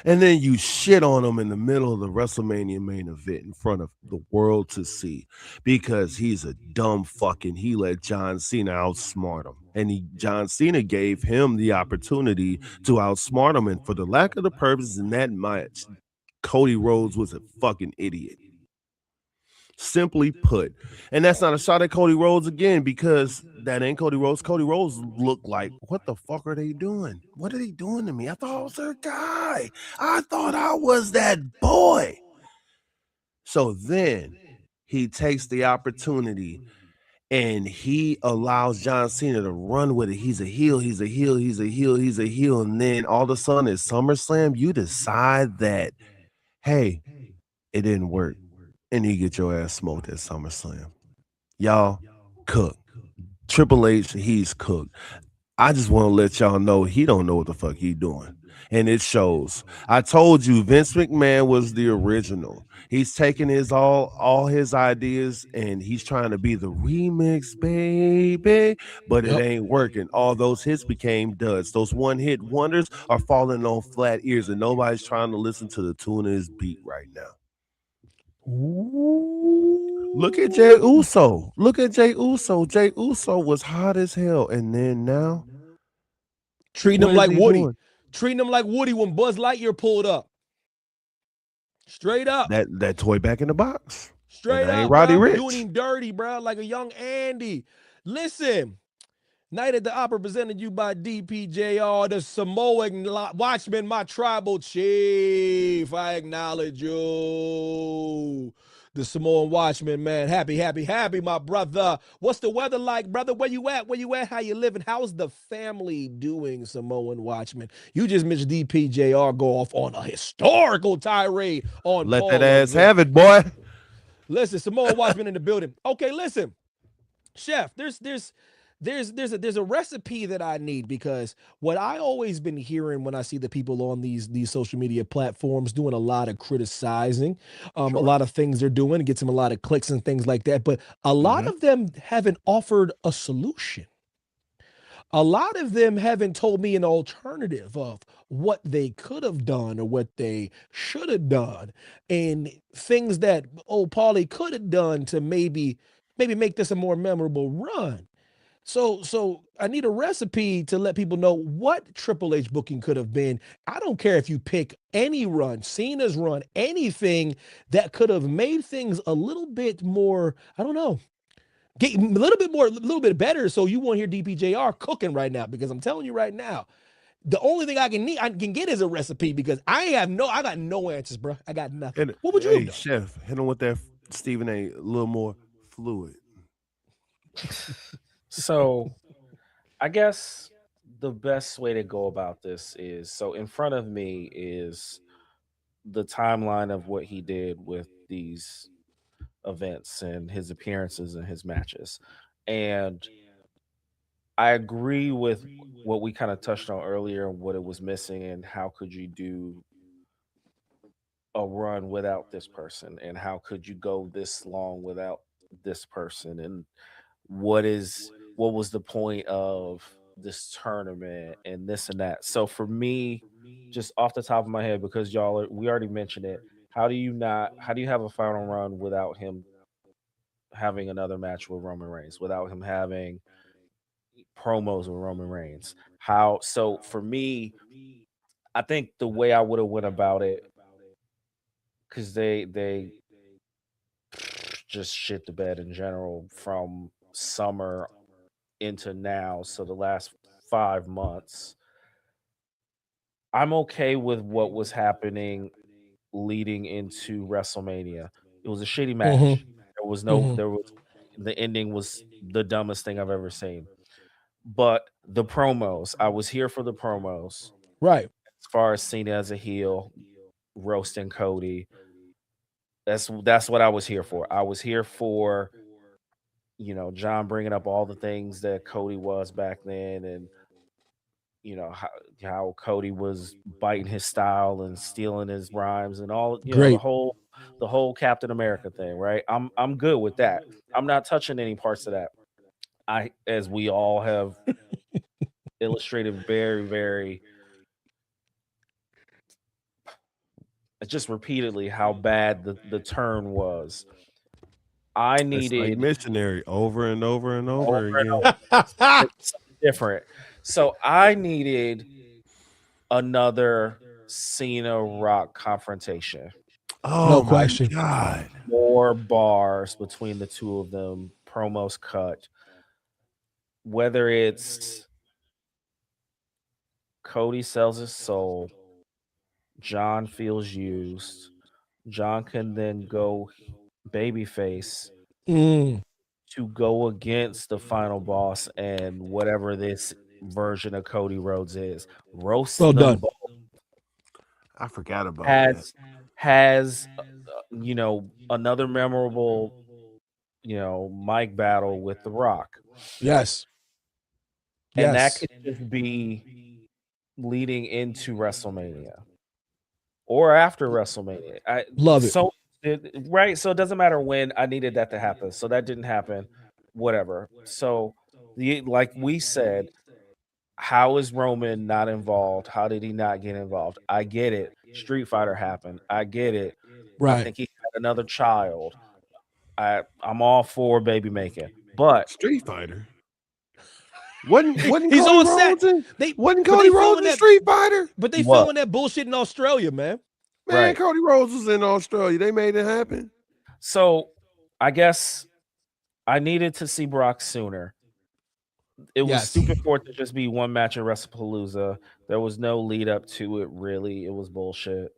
And then you shit on him in the middle of the WrestleMania main event in front of the world to see because he's a dumb fucking. He let John Cena outsmart him. And John Cena gave him the opportunity to outsmart him. And for the lack of the purpose in that match, Cody Rhodes was a fucking idiot. Simply put. And that's not a shot at Cody Rhodes again because that ain't Cody Rhodes. Cody Rhodes looked like, what the fuck are they doing? What are they doing to me? I thought I was their guy. I thought I was that boy. So then he takes the opportunity and he allows John Cena to run with it. He's a heel, he's a heel, he's a heel, he's a heel. And then all of a sudden at SummerSlam, you decide that, hey, it didn't work. And you get your ass smoked at SummerSlam. Y'all cook. Triple H, he's cooked. I just want to let y'all know he don't know what the fuck he doing. And it shows. I told you Vince McMahon was the original. He's taking his all his ideas and he's trying to be the remix, baby, but it Yep. ain't working. All those hits became duds. Those one hit wonders are falling on flat ears, and nobody's trying to listen to the tune of his beat right now. Look at Jay Ooh. Uso. Look at Jay Uso. Jay Uso was hot as hell. And then now, Treating what him is like he Woody. doing? Treating him like Woody when Buzz Lightyear pulled up. Straight up. That toy back in the box. And Straight I ain't up, Roddy bro. Doing Rich. him dirty, bro. Like a young Andy. Listen. Night at the Opera presented you by DPJR, the Samoan Watchman, my tribal chief. I acknowledge you. The Samoan Watchman, man. Happy, happy, happy, my brother. What's the weather like, brother? Where you at? Where you at? How you living? How's the family doing, Samoan Watchman? You just mentioned DPJR go off on a historical tirade on Let that Paul ass Levesque. have it, boy. Listen, Samoan Watchman in the building. Okay, listen. Chef, there's a recipe that I need because what I always been hearing when I see the people on these social media platforms doing a lot of criticizing, a Sure. lot of things they're doing, gets them a lot of clicks and things like that. But a lot Mm-hmm. of them haven't offered a solution. A lot of them haven't told me an alternative of what they could have done or what they should have done, and things that old Paulie could have done to maybe make this a more memorable run. So I need a recipe to let people know what Triple H booking could have been. I don't care if you pick any run, Cena's run, anything that could have made things a little bit more, I don't know, get a little bit more, a little bit better. So you won't hear DPJR cooking right now because I'm telling you right now, the only thing I can get is a recipe because I got no answers, bro. I got nothing. And What would you have hey, done? chef, hit him with that Stephen A. A little more fluid. So I guess the best way to go about this is so in front of me is the timeline of what he did with these events and his appearances and his matches. And I agree with what we kind of touched on earlier, what it was missing, and how could you do a run without this person, and how could you go this long without this person, and what was the point of this tournament and this and that. So for me, just off the top of my head, because we already mentioned it, how do you have a final run without him having another match with Roman Reigns, without him having promos with Roman Reigns. How so for me, I think the way I would have went about it, because they just shit the bed in general from summer into now. So the last 5 months, I'm okay with what was happening leading into WrestleMania. It was a shitty Mm-hmm. match. Mm-hmm. There was the ending was the dumbest thing I've ever seen. But the promos, I was here for the promos. Right. As far as Cena as a heel, roasting Cody, that's what I was here for. I was here for John bringing up all the things that Cody was back then, and how Cody was biting his style and stealing his rhymes and all Great. the whole Captain America thing, right? I'm good with that. I'm not touching any parts of that. I as we all have illustrated very just repeatedly how bad the turn was. I It's like needed missionary over and over and over over and again. over something different. So I needed another Cena Rock confrontation. No Oh my question. God. More bars between the two of them, promos cut. Whether it's Cody sells his soul, John feels used. John can then go babyface Mm. to go against the final boss and whatever this version of Cody Rhodes is. Roast Well them done. both. I forgot about that. Has another memorable mic battle with The Rock. Yes. And that Yes. could just be leading into WrestleMania or after WrestleMania. Love it. So right, so it doesn't matter when. I needed that to happen. So that didn't happen. Whatever. So like we said, how is Roman not involved? How did he not get involved? I get it. Street Fighter happened. I get it. I Right. think he had another child. I'm all for baby making. But Street Fighter. Wasn't He's Cody on set. Rhodes in They wasn't but Cody they Rhodes filming in that Street Fighter? but they what? filming that bullshit in Australia, man. Man, Right. Cody Rhodes was in Australia. They made it happen. So I guess I needed to see Brock sooner. It was Yes. stupid for it to just be one match at WrestlePalooza. There was no lead up to it, really. It was bullshit.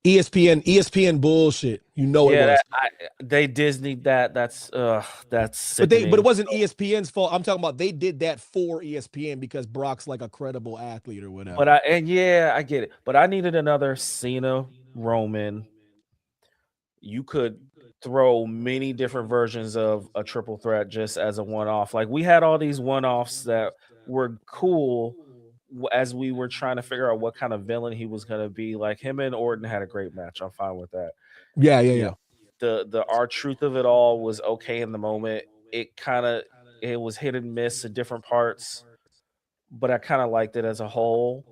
ESPN bullshit. You know it Yeah, was. they Disney that. That's But it sickening. wasn't ESPN's fault. I'm talking about they did that for ESPN because Brock's like a credible athlete or But whatever. I get it. But I needed another Cena Roman. You could throw many different versions of a triple threat just as a one off. Like we had all these one offs that were cool as we were trying to figure out what kind of villain he was going to be. Like him and Orton had a great match. I'm fine with that. Yeah, yeah, You yeah. know, the our truth of it all was okay in the moment. It was hit and miss at different parts, but I kind of liked it as a whole.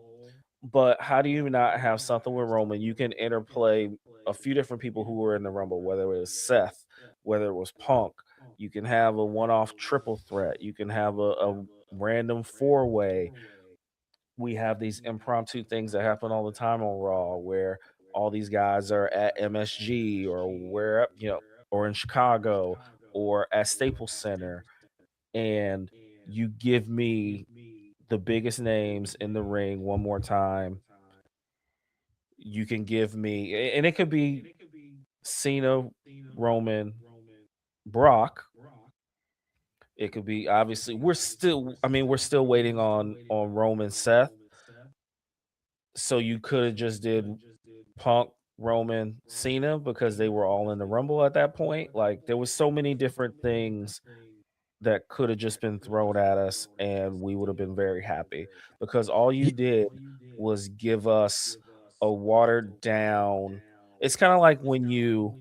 But how do you not have something with Roman? You can interplay a few different people who were in the Rumble, whether it was Seth, whether it was Punk. You can have a one-off triple threat. You can have a random four-way. We have these impromptu things that happen all the time on Raw, where all these guys are at MSG or where or in Chicago or at Staples Center, and you give me the biggest names in the ring one more time. You can give me, and it could be Cena, Roman, Brock. It could be obviously we're still waiting on Roman Seth. So you could have just did Punk, Roman, Cena because they were all in the Rumble at that point. Like there was so many different things that could have just been thrown at us and we would have been very happy because all you Ye- did was give us a watered down. It's kind of like when you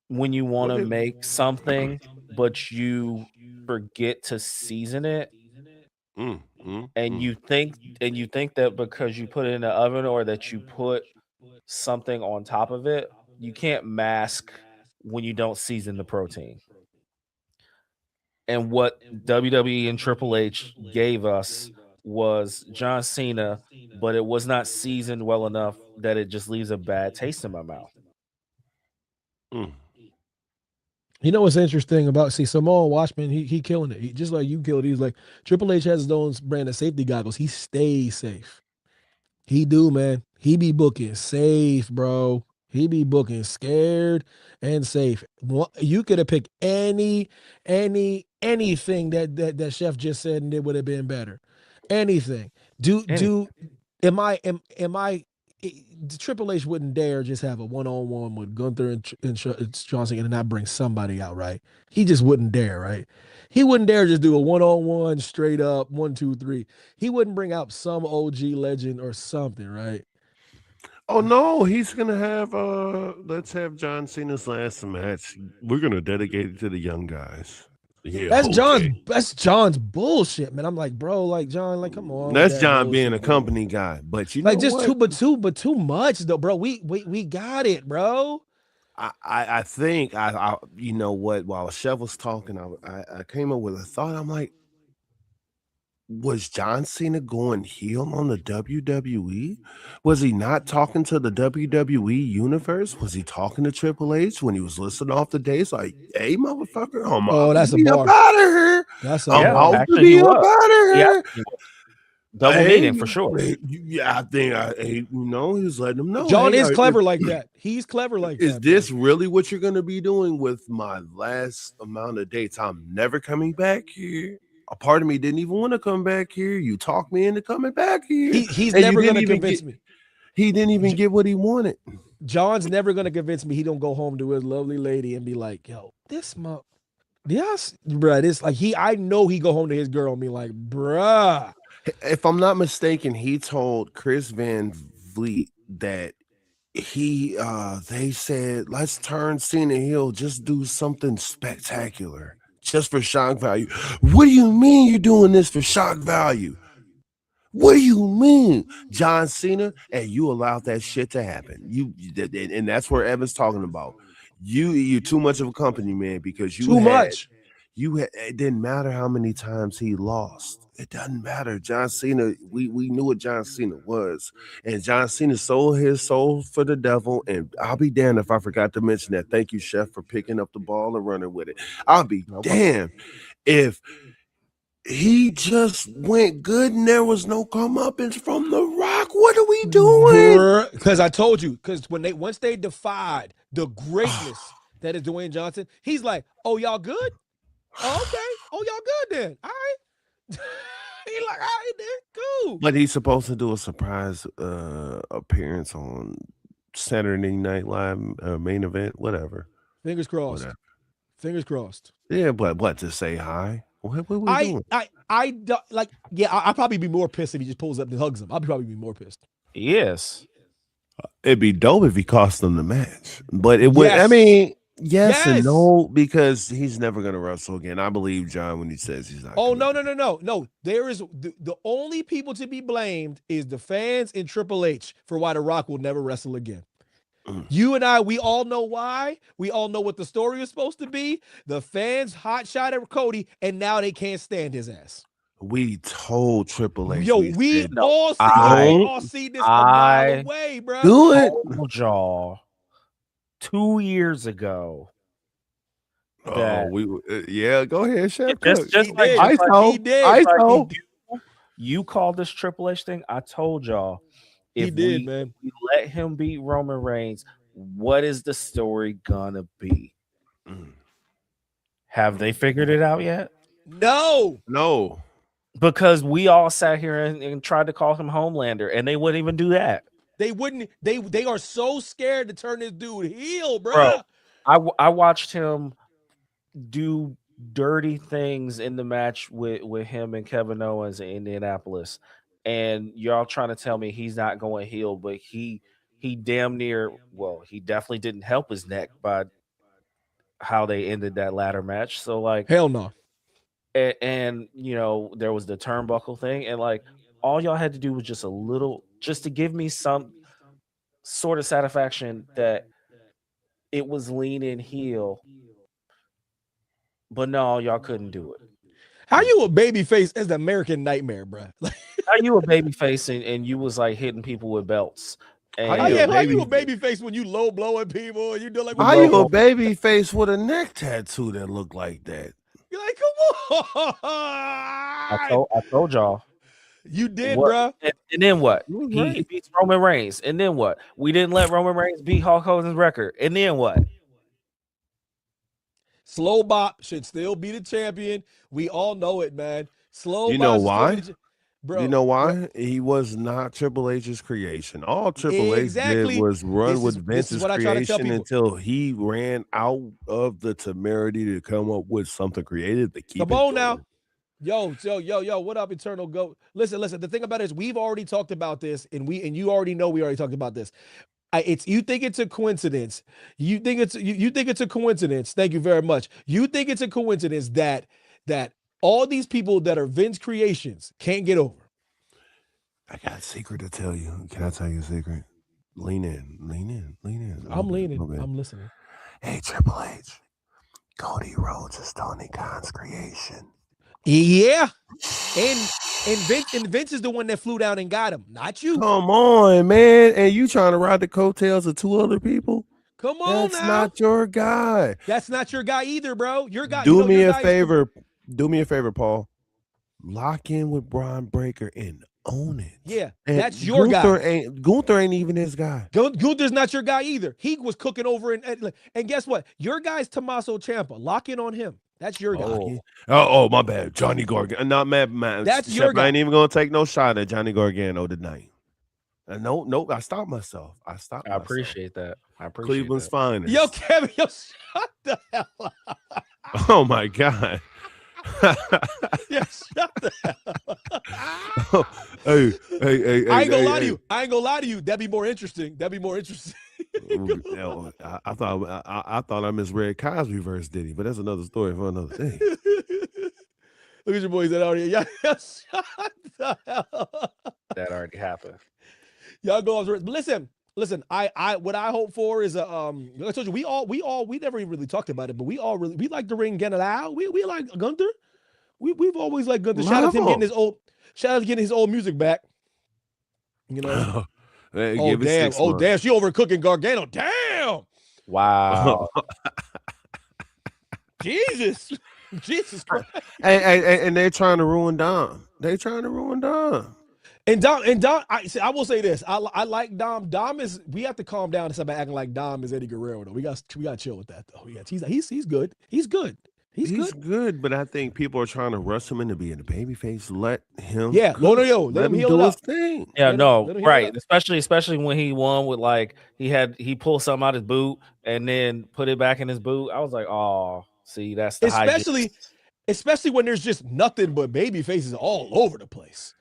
want What to if make something but you forget to season it, mm, mm, and mm. you think that because you put it in the oven or that you put something on top of it, you can't mask when you don't season the protein. And what WWE and Triple H gave us was John Cena, but it was not seasoned well enough that it just leaves a bad taste in my mouth. Mm. You know what's interesting about Samoa Watchman? He killing it. He, just like you killed. He's like Triple H has his own brand of safety goggles. He stays safe. He do, man. He be booking safe, bro. He be booking scared and safe. You could have picked anything that Chef just said, and it would have been better. Anything. Do Any do am I Triple H wouldn't dare just have a one-on-one with Gunther and Johnson and not bring somebody out, right? He just wouldn't dare, right? He wouldn't dare just do a one-on-one straight up 1, 2, 3. He wouldn't bring out some OG legend or something, right? Oh no, he's gonna have let's have John Cena's last match. We're gonna dedicate it to the young guys. Yeah, okay. That's John's bullshit, man. I'm like, bro, like John, like come on with That's that John being a bullshit, bro. company guy. But you Like know just what? too much though, bro. We got it, bro. I think I you know what? While Chef was talking, I came up with a thought. I'm like, was John Cena going heel on the WWE? Was he not talking to the WWE universe? Was he talking to Triple H when he was listing off the days? Like, hey, motherfucker, I'm Oh, about to that's a be up bar. out of here. That's a I'm Yeah, bar. about to actually he be up was. out of He here. actually was. Double Hey, meaning for sure. yeah, I think he was letting them know. John Hey, is clever like that. He's clever like is that, bro. this really what you're going to be doing with my last amount of dates? I'm never coming back here. A part of me didn't even want to come back here. You talked me into coming back here, He's and you never didn't gonna even get. convince me. He didn't even J- get what he wanted. John's never gonna convince me he don't go home to his lovely lady and be like, yo, this month. Yes, bruh. This like I know he go home to his girl and be like, bruh. If I'm not mistaken, he told Chris Van Vliet that they said let's turn Cena heel, just do something spectacular, just for shock value. What do you mean you're doing this for shock value? What do you mean, John Cena? And you allowed that shit to happen. And that's where Evan's talking about. You're too much of a company man because Too much. it didn't matter how many times he lost. It doesn't matter. John Cena, we knew what John Cena was. And John Cena sold his soul for the devil. And I'll be damned if I forgot to mention that. Thank you, Chef, for picking up the ball and running with it. I'll be No problem. damned if he just went good and there was no comeuppance from The Rock. What are we doing? Bruh. Because I told you, because once they defied the greatness that is Dwayne Johnson, he's like, oh, y'all good? Oh, okay. Oh, y'all good then. All right. He like, all right, then. Cool. But he's supposed to do a surprise appearance on Saturday Night Live main event, whatever. Fingers crossed. Whatever. Fingers crossed. Yeah, but what to say hi? What are we I doing? I don't like. Yeah, I'll probably be more pissed if he just pulls up and hugs him. I'll probably be more pissed. Yes. It'd be dope if he cost them the match. But it would I Yes. mean, yes and Yes. no, because he's never gonna wrestle again. I believe John when he says he's not Oh gonna no. There is the only people to be blamed is the fans and Triple H for why The Rock will never wrestle again. Mm. You and I, we all know why. We all know what the story is supposed to be. The fans hot shot at Cody, and now they can't stand his ass. We told Triple H, Yo, we we said, No, all see, yo, we don't all see this a mile I away, bro. do it. told y'all 2 years ago Oh, that yeah, go ahead, Chef just Cook. just He like did. just like He did. just like ISO. you called this Triple H thing. I told y'all He if did, we man. let him beat Roman Reigns, what is the story gonna be? Mm. Have they figured it out yet? No. No. Because we all sat here and tried to call him Homelander, and they wouldn't even do that, They wouldn't. They are so scared to turn this dude heel, bro. bro. I watched him do dirty things in the match with him and Kevin Owens in Indianapolis, and y'all trying to tell me he's not going heel, but he damn near, well, he definitely didn't help his neck by how they ended that ladder match. So like, Hell no. and you know, there was the turnbuckle thing, and like all y'all had to do was just a little, just to give me some sort of satisfaction that it was lean in heel, but no, y'all couldn't do it. How you a baby face as the American Nightmare, bro? How you a baby face and you was like hitting people with belts How How you a and you a baby? baby face when you low blowing people and you do like you what How you low you a do? blow. baby face with a neck tattoo that look like that? You're like, come on. I told y'all. You did, What bro. and then what? You was He right. beats Roman Reigns, and then what? We didn't let Roman Reigns beat Hulk Hogan's record, and then what? Slow Bop should still be the champion. We all know it, man. Slow You know Bop should still be why? the You bro, know bro. why? He was not Triple H's creation. All Triple H did Exactly. was run with This is Vince's what I try to tell creation people. until he ran out of the temerity to come up with something creative to keep Come it on now. going. Yo, what up, Eternal Goat? Listen. The thing about it is we've already talked about this, and you already know we already talked about this. It's you think it's a coincidence. You think it's a coincidence. Thank you very much. You think it's a coincidence that all these people that are Vince creations can't get over. I got a secret to tell you. Can I tell you a secret? Lean in, lean in, lean in. A I'm little bit, a leaning. little bit. I'm listening. Hey, Triple H. Cody Rhodes is Tony Khan's creation. Yeah. And Vince is the one that flew down and got him, not you. Come on, man. And you trying to ride the coattails of two other people? Come on That's now. not your guy. That's not your guy either, bro. Your guy, Do me your a guy is favor. Do me a favor, Paul. Lock in with Braun Breaker and own it. yeah, And that's your guy. Gunther ain't even his guy. Gunther's not your guy either. He was cooking over and guess what? Your guy's Tommaso Ciampa. Lock in on him. That's your guy. Oh, Oh, my bad. Johnny Gargano. Not mad, man. That's Shep, your guy. I ain't even gonna take no shot at Johnny Gargano tonight. No, I stopped myself. I appreciate that. I appreciate Cleveland's that. finest. Yo, Kevin, yo, shut the hell up. Oh my God. Yeah, shut the hell up. hey, I ain't gonna lie to you. I ain't gonna lie to you. That'd be more interesting. I thought I misread Cosby verse Diddy, but that's another story for another day. Look at your boys that already. Y'all shut the hell up. That already happened. Y'all go off. But listen. I what I hope for is I told you we never even really talked about it, but we like the ring General. We like Gunther. We've always liked Gunther. Shout out to him getting his old music back. You know. Hey, Oh damn! Oh damn! She overcooking Gargano. Damn! Wow. Jesus Christ! and they're trying to ruin Dom. And Dom, I will say this. I like Dom. Dom is. We have to calm down and stop acting like Dom is Eddie Guerrero. Though we got to chill with that though. Yeah, he's good. He's good. He's good. But I think people are trying to rush him into being a babyface. Let him. Yeah, cook. let him heal do it his up. thing. Yeah, Let him heal it right. up. Especially when he won with like he pulled something out his boot and then put it back in his boot. I was like, oh, see, that's the especially when there's just nothing but baby faces all over the place.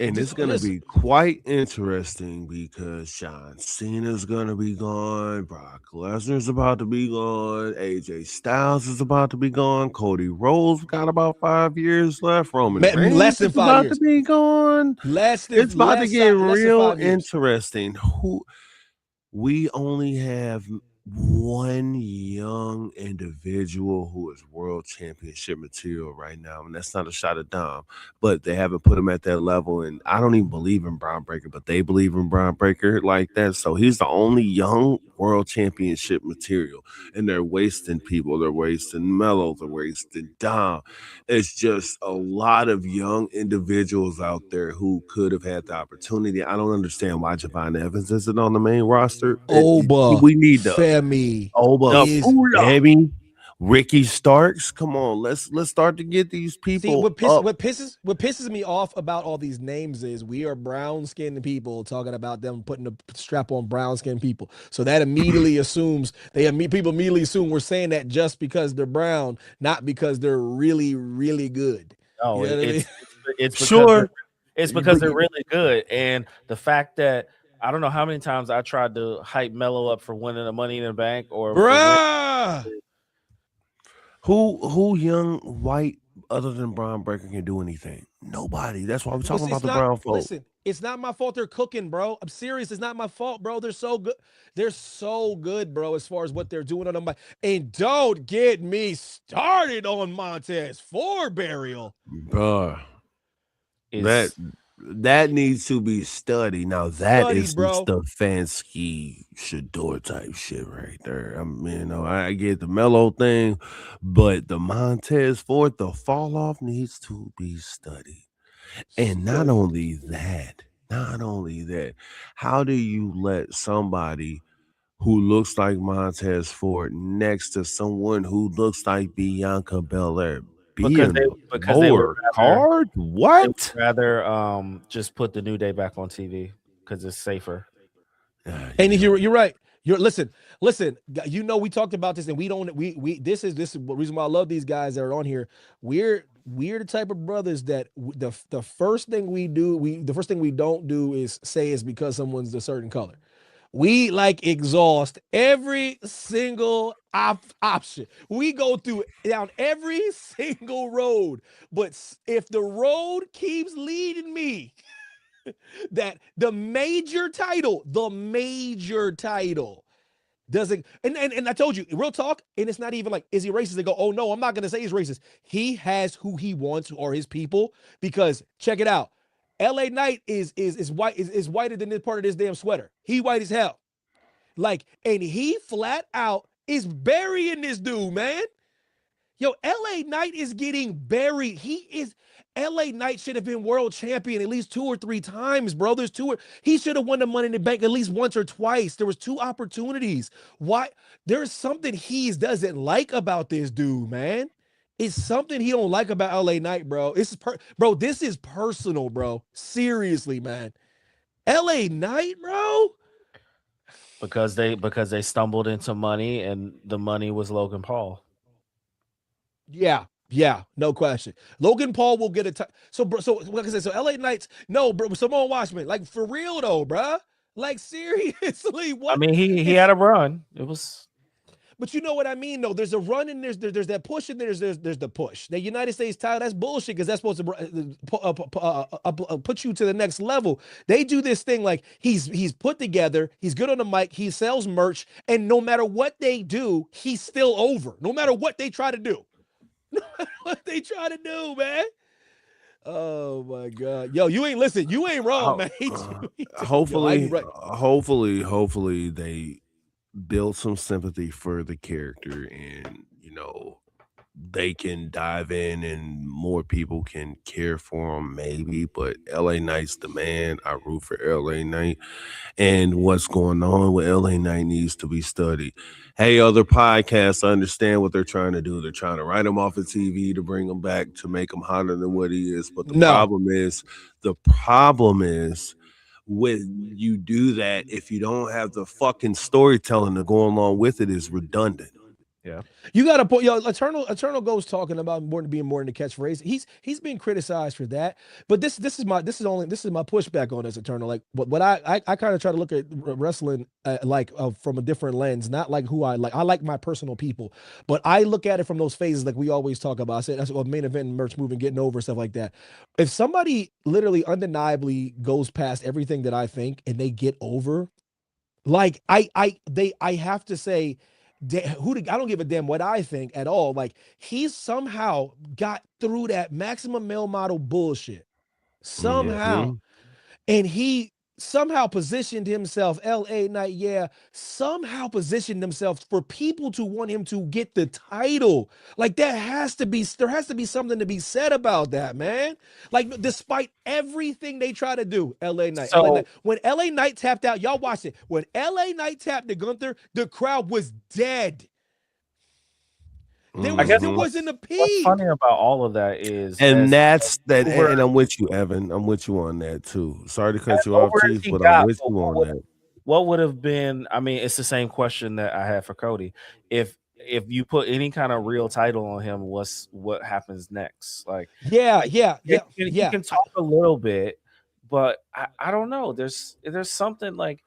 And it's going to be quite interesting because John Cena's going to be gone. Brock Lesnar's about to be gone. AJ Styles is about to be gone. Cody Rhodes got about 5 years left. Roman Reigns less than is 5 about years. to be gone. It's about to get real interesting. We only have one young individual who is world championship material right now, and that's not a shot at Dom, but they haven't put him at that level. And I don't even believe in Braun Breaker, but they believe in Braun Breaker like that. So he's the only young world championship material, and they're wasting people. They're wasting Melo. They're wasting Dom. It's just a lot of young individuals out there who could have had the opportunity. I don't understand why Javon Evans isn't on the main roster. We need the Emmy, Ricky Starks. Come on, let's start to get these people. See, what pisses me off about all these names is we are brown skinned people talking about them putting the strap on brown skinned people. So that immediately assumes people immediately assume we're saying that just because they're brown, not because they're really, really good. No, you know what I mean? It's because they're really good, and the fact that I don't know how many times I tried to hype Melo up for winning the Money in the Bank or who young white other than Braun Breaker can do anything? Nobody. That's why we're talking about the brown folks. Listen, It's not my fault they're cooking, bro. I'm serious. It's not my fault, bro. They're so good. They're so good, bro, as far as what they're doing on them. And don't get me started on Montez Ford burial. Bruh. That that needs to be studied. Now that is some bro. Stefanski Shador type shit right there. I mean, you know, I get the mellow thing, but the Montez Ford, the fall off needs to be studied. And not only that, how do you let somebody who looks like Montez Ford next to someone who looks like Bianca Belair be because in they the because they would lower rather card? they would What? rather just put the New Day back on TV because it's safer. And you're right. Listen. You know, we talked about this, and we this is the reason why I love these guys that are on here. We're the type of brothers that the first thing we do, the first thing we don't do is say it's because someone's a certain color. We like exhaust every single option. We go down every single road. But if the road keeps leading me that the major title doesn't, and I told you, real talk, and it's not even like, is he racist? They go, oh no, I'm not gonna say he's racist. He has who he wants or his people, because check it out. LA Knight is white, is whiter than this part of this damn sweater. He white as hell. Like, and he flat out is burying this dude, man. Yo, LA Knight is getting buried. LA Knight should have been world champion at least 2 or 3 times, bro. He should have won the Money in the Bank at least once or twice. There was 2 opportunities. Why? There's something he doesn't like about this dude, man. It's something he don't like about LA Knight, bro. Bro, this is personal, bro. Seriously, man. LA Knight, bro. Because they stumbled into money, and the money was Logan Paul. Yeah, no question. Logan Paul will get so like I said, so LA Knights, no, bro, Simone Washman, like for real though, bro. Like seriously, what? I mean, he had a run. It was. But you know what I mean, though. There's a run and there's that push and there's the push. The United States title, that's bullshit, because that's supposed to put you to the next level. They do this thing like he's put together, he's good on the mic, he sells merch, and no matter what they do, he's still over. No matter what they try to do. No matter what they try to do, man. Oh my God. Yo, you ain't wrong, man. Hopefully they build some sympathy for the character, and you know, they can dive in and more people can care for him, maybe. But LA Knight's the man. I root for LA Knight, and what's going on with LA Knight needs to be studied. Hey, other podcasts, I understand what they're trying to do. They're trying to write him off of TV to bring him back, to make him hotter than what he is. But the problem is when you do that, if you don't have the fucking storytelling to go along with it, is redundant. Yeah, you gotta put Eternal goes talking about being more than a catchphrase. He's being criticized for that, but this is my pushback on this, Eternal. Like what I kind of try to look at wrestling from a different lens, not like who I like. I like my personal people, but I look at it from those phases like we always talk about. I said that's what main event, merch movement, getting over, stuff like that. If somebody literally undeniably goes past everything that I think and they get over, like I have to say, I don't give a damn what I think at all. Like, he somehow got through that maximum male model bullshit somehow, and he somehow positioned himself, LA Knight, somehow positioned himself for people to want him to get the title. Like, there has to be something to be said about that, man. Like, despite everything they try to do, LA Knight. When LA Knight tapped out, y'all watch it. When LA Knight tapped to Gunther, the crowd was dead. There wasn't a peep. What's funny about all of that is, and that's that, and I'm with you, Evan. I'm with you on that too. Sorry to cut you off, Chief, but I'm with you on that. What would have been? I mean, it's the same question that I had for Cody. If you put any kind of real title on him, what happens next? Like, he can talk a little bit, but I don't know. There's something like.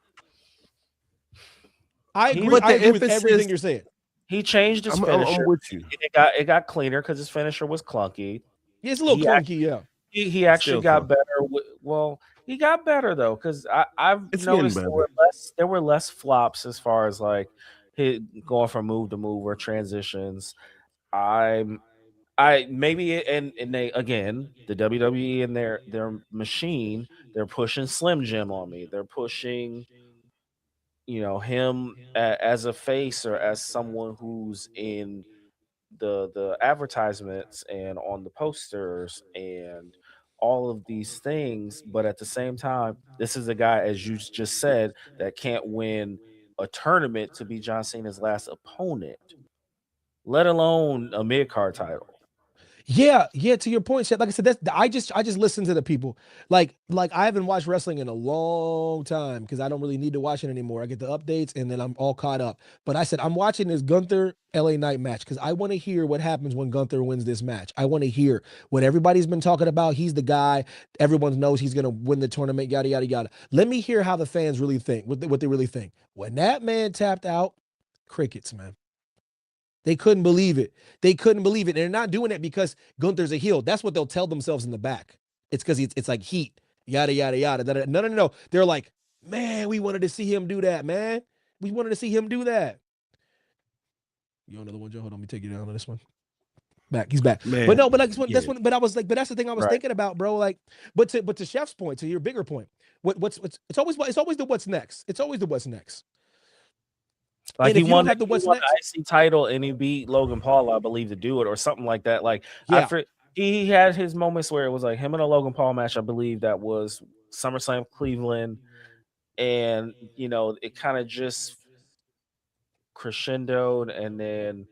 I agree with everything you're saying. He changed his finisher. I'm with you. It got cleaner because his finisher was clunky. It's a little clunky, yeah. He actually got better. Well, He got better though, because I've It's getting noticed better. there were less flops as far as like hit going from move to move or transitions. I'm I maybe and they again the WWE and their machine, they're pushing Slim Jim on me. They're pushing him as a face or as someone who's in the advertisements and on the posters and all of these things, but at the same time this is a guy, as you just said, that can't win a tournament to be John Cena's last opponent, let alone a mid-card title. Yeah, yeah. To your point, Seth, like I said, that's I just listen to the people. Like I haven't watched wrestling in a long time because I don't really need to watch it anymore. I get the updates and then I'm all caught up. But I said I'm watching this Gunther LA Knight match because I want to hear what happens when Gunther wins this match. I want to hear what everybody's been talking about. He's the guy. Everyone knows he's gonna win the tournament. Yada yada yada. Let me hear how the fans really think. What they really think. When that man tapped out, crickets, man. They couldn't believe it. They couldn't believe it. And they're not doing it because Gunther's a heel. That's what they'll tell themselves in the back. It's because it's like heat, yada, yada, yada. No, no, no, no. They're like, man, we wanted to see him do that, man. We wanted to see him do that. You want another one, Joe? Hold on, let me take you down on this one. Back, he's back. But Man, no, but like that's yeah. one. But I was like, but that's the thing I was Right. thinking about, bro. Like, but to Chef's point, to your bigger point, what's it's always the what's next. It's always the what's next. Like And he if you don't won have the he what's won the next, IC title and he beat Logan Paul, I believe, to do it or something like that. Like I yeah. he had his moments where it was like him and a Logan Paul match. I believe that was SummerSlam Cleveland, and it kind of just crescendoed, and then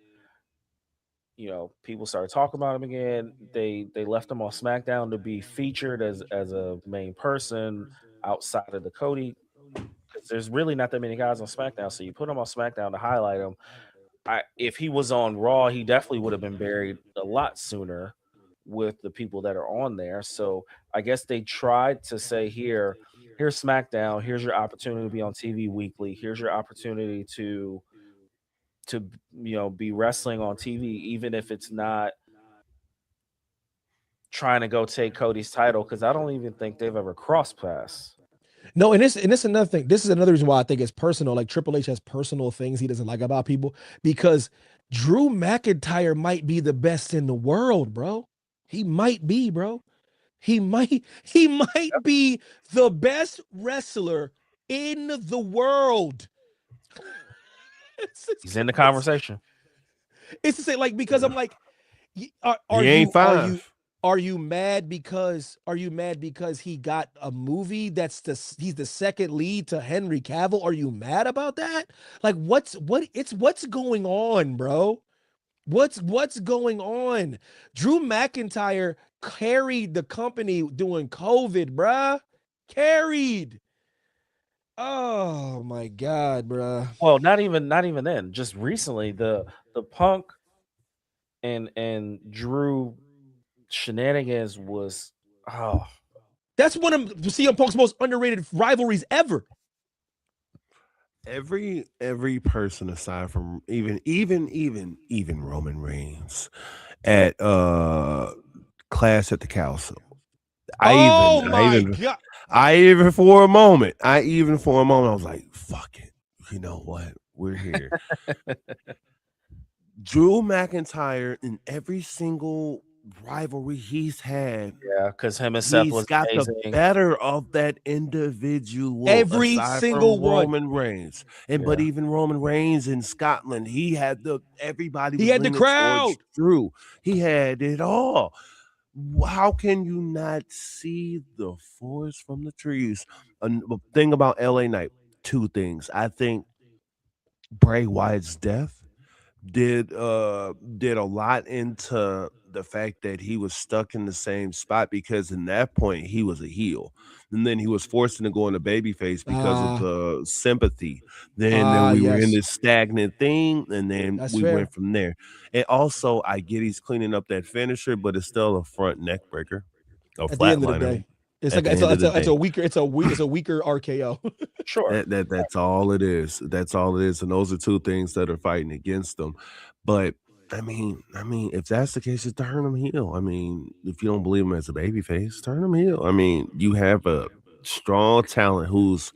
people started talking about him again. They left him on SmackDown to be featured as a main person outside of the Cody, because there's really not that many guys on SmackDown. So you put him on SmackDown to highlight him. If he was on Raw, he definitely would have been buried a lot sooner with the people that are on there. So I guess they tried to say, here's SmackDown, here's your opportunity to be on TV weekly, here's your opportunity to be wrestling on TV, even if it's not trying to go take Cody's title, because I don't even think they've ever crossed paths. No, and this another thing. This is another reason why I think it's personal. Like Triple H has personal things he doesn't like about people because Drew McIntyre might be the best in the world, bro. He might be, bro. He might be the best wrestler in the world. it's, He's in the it's, conversation. it's to say like because I'm like are He ain't you five. are you mad because he got a movie he's the second lead to Henry Cavill? Are you mad about that? Like what's going on, bro? What's going on? Drew McIntyre carried the company during COVID, bruh. Carried. Oh my god, bruh. Well, not even then. Just recently, the Punk and Drew shenanigans was, oh, That's one of CM Punk's most underrated rivalries ever. Every person aside from even Roman Reigns at Clash at the Council. Oh my god. I even for a moment I was like, fuck it. You know what? We're here. Drew McIntyre in every single rivalry he's had, yeah, because him and Seth he's was got the amazing. better of that individual Every aside from single one. Roman Reigns. But Yeah. even Roman Reigns in Scotland, he had everybody He was had the leaning towards crowd. Drew. He had it all. How can you not see the forest from the trees? The thing about LA Knight, two things. I think Bray Wyatt's death did a lot into the fact that he was stuck in the same spot, because in that point he was a heel, and then he was forced to go into babyface because of the sympathy. Then we were in Yes. this stagnant thing, and then That's we fair. went from there. And also, I get he's cleaning up that finisher, but it's still a front neck breaker, a At the end of the flatliner. day. It's At like the end of the it's day, a weaker it's a weaker RKO. Sure. that's all it is. That's all it is. And those are two things that are fighting against them. But if that's the case, just turn him heel. I mean, if you don't believe him as a babyface, turn him heel. I mean, you have a strong talent who's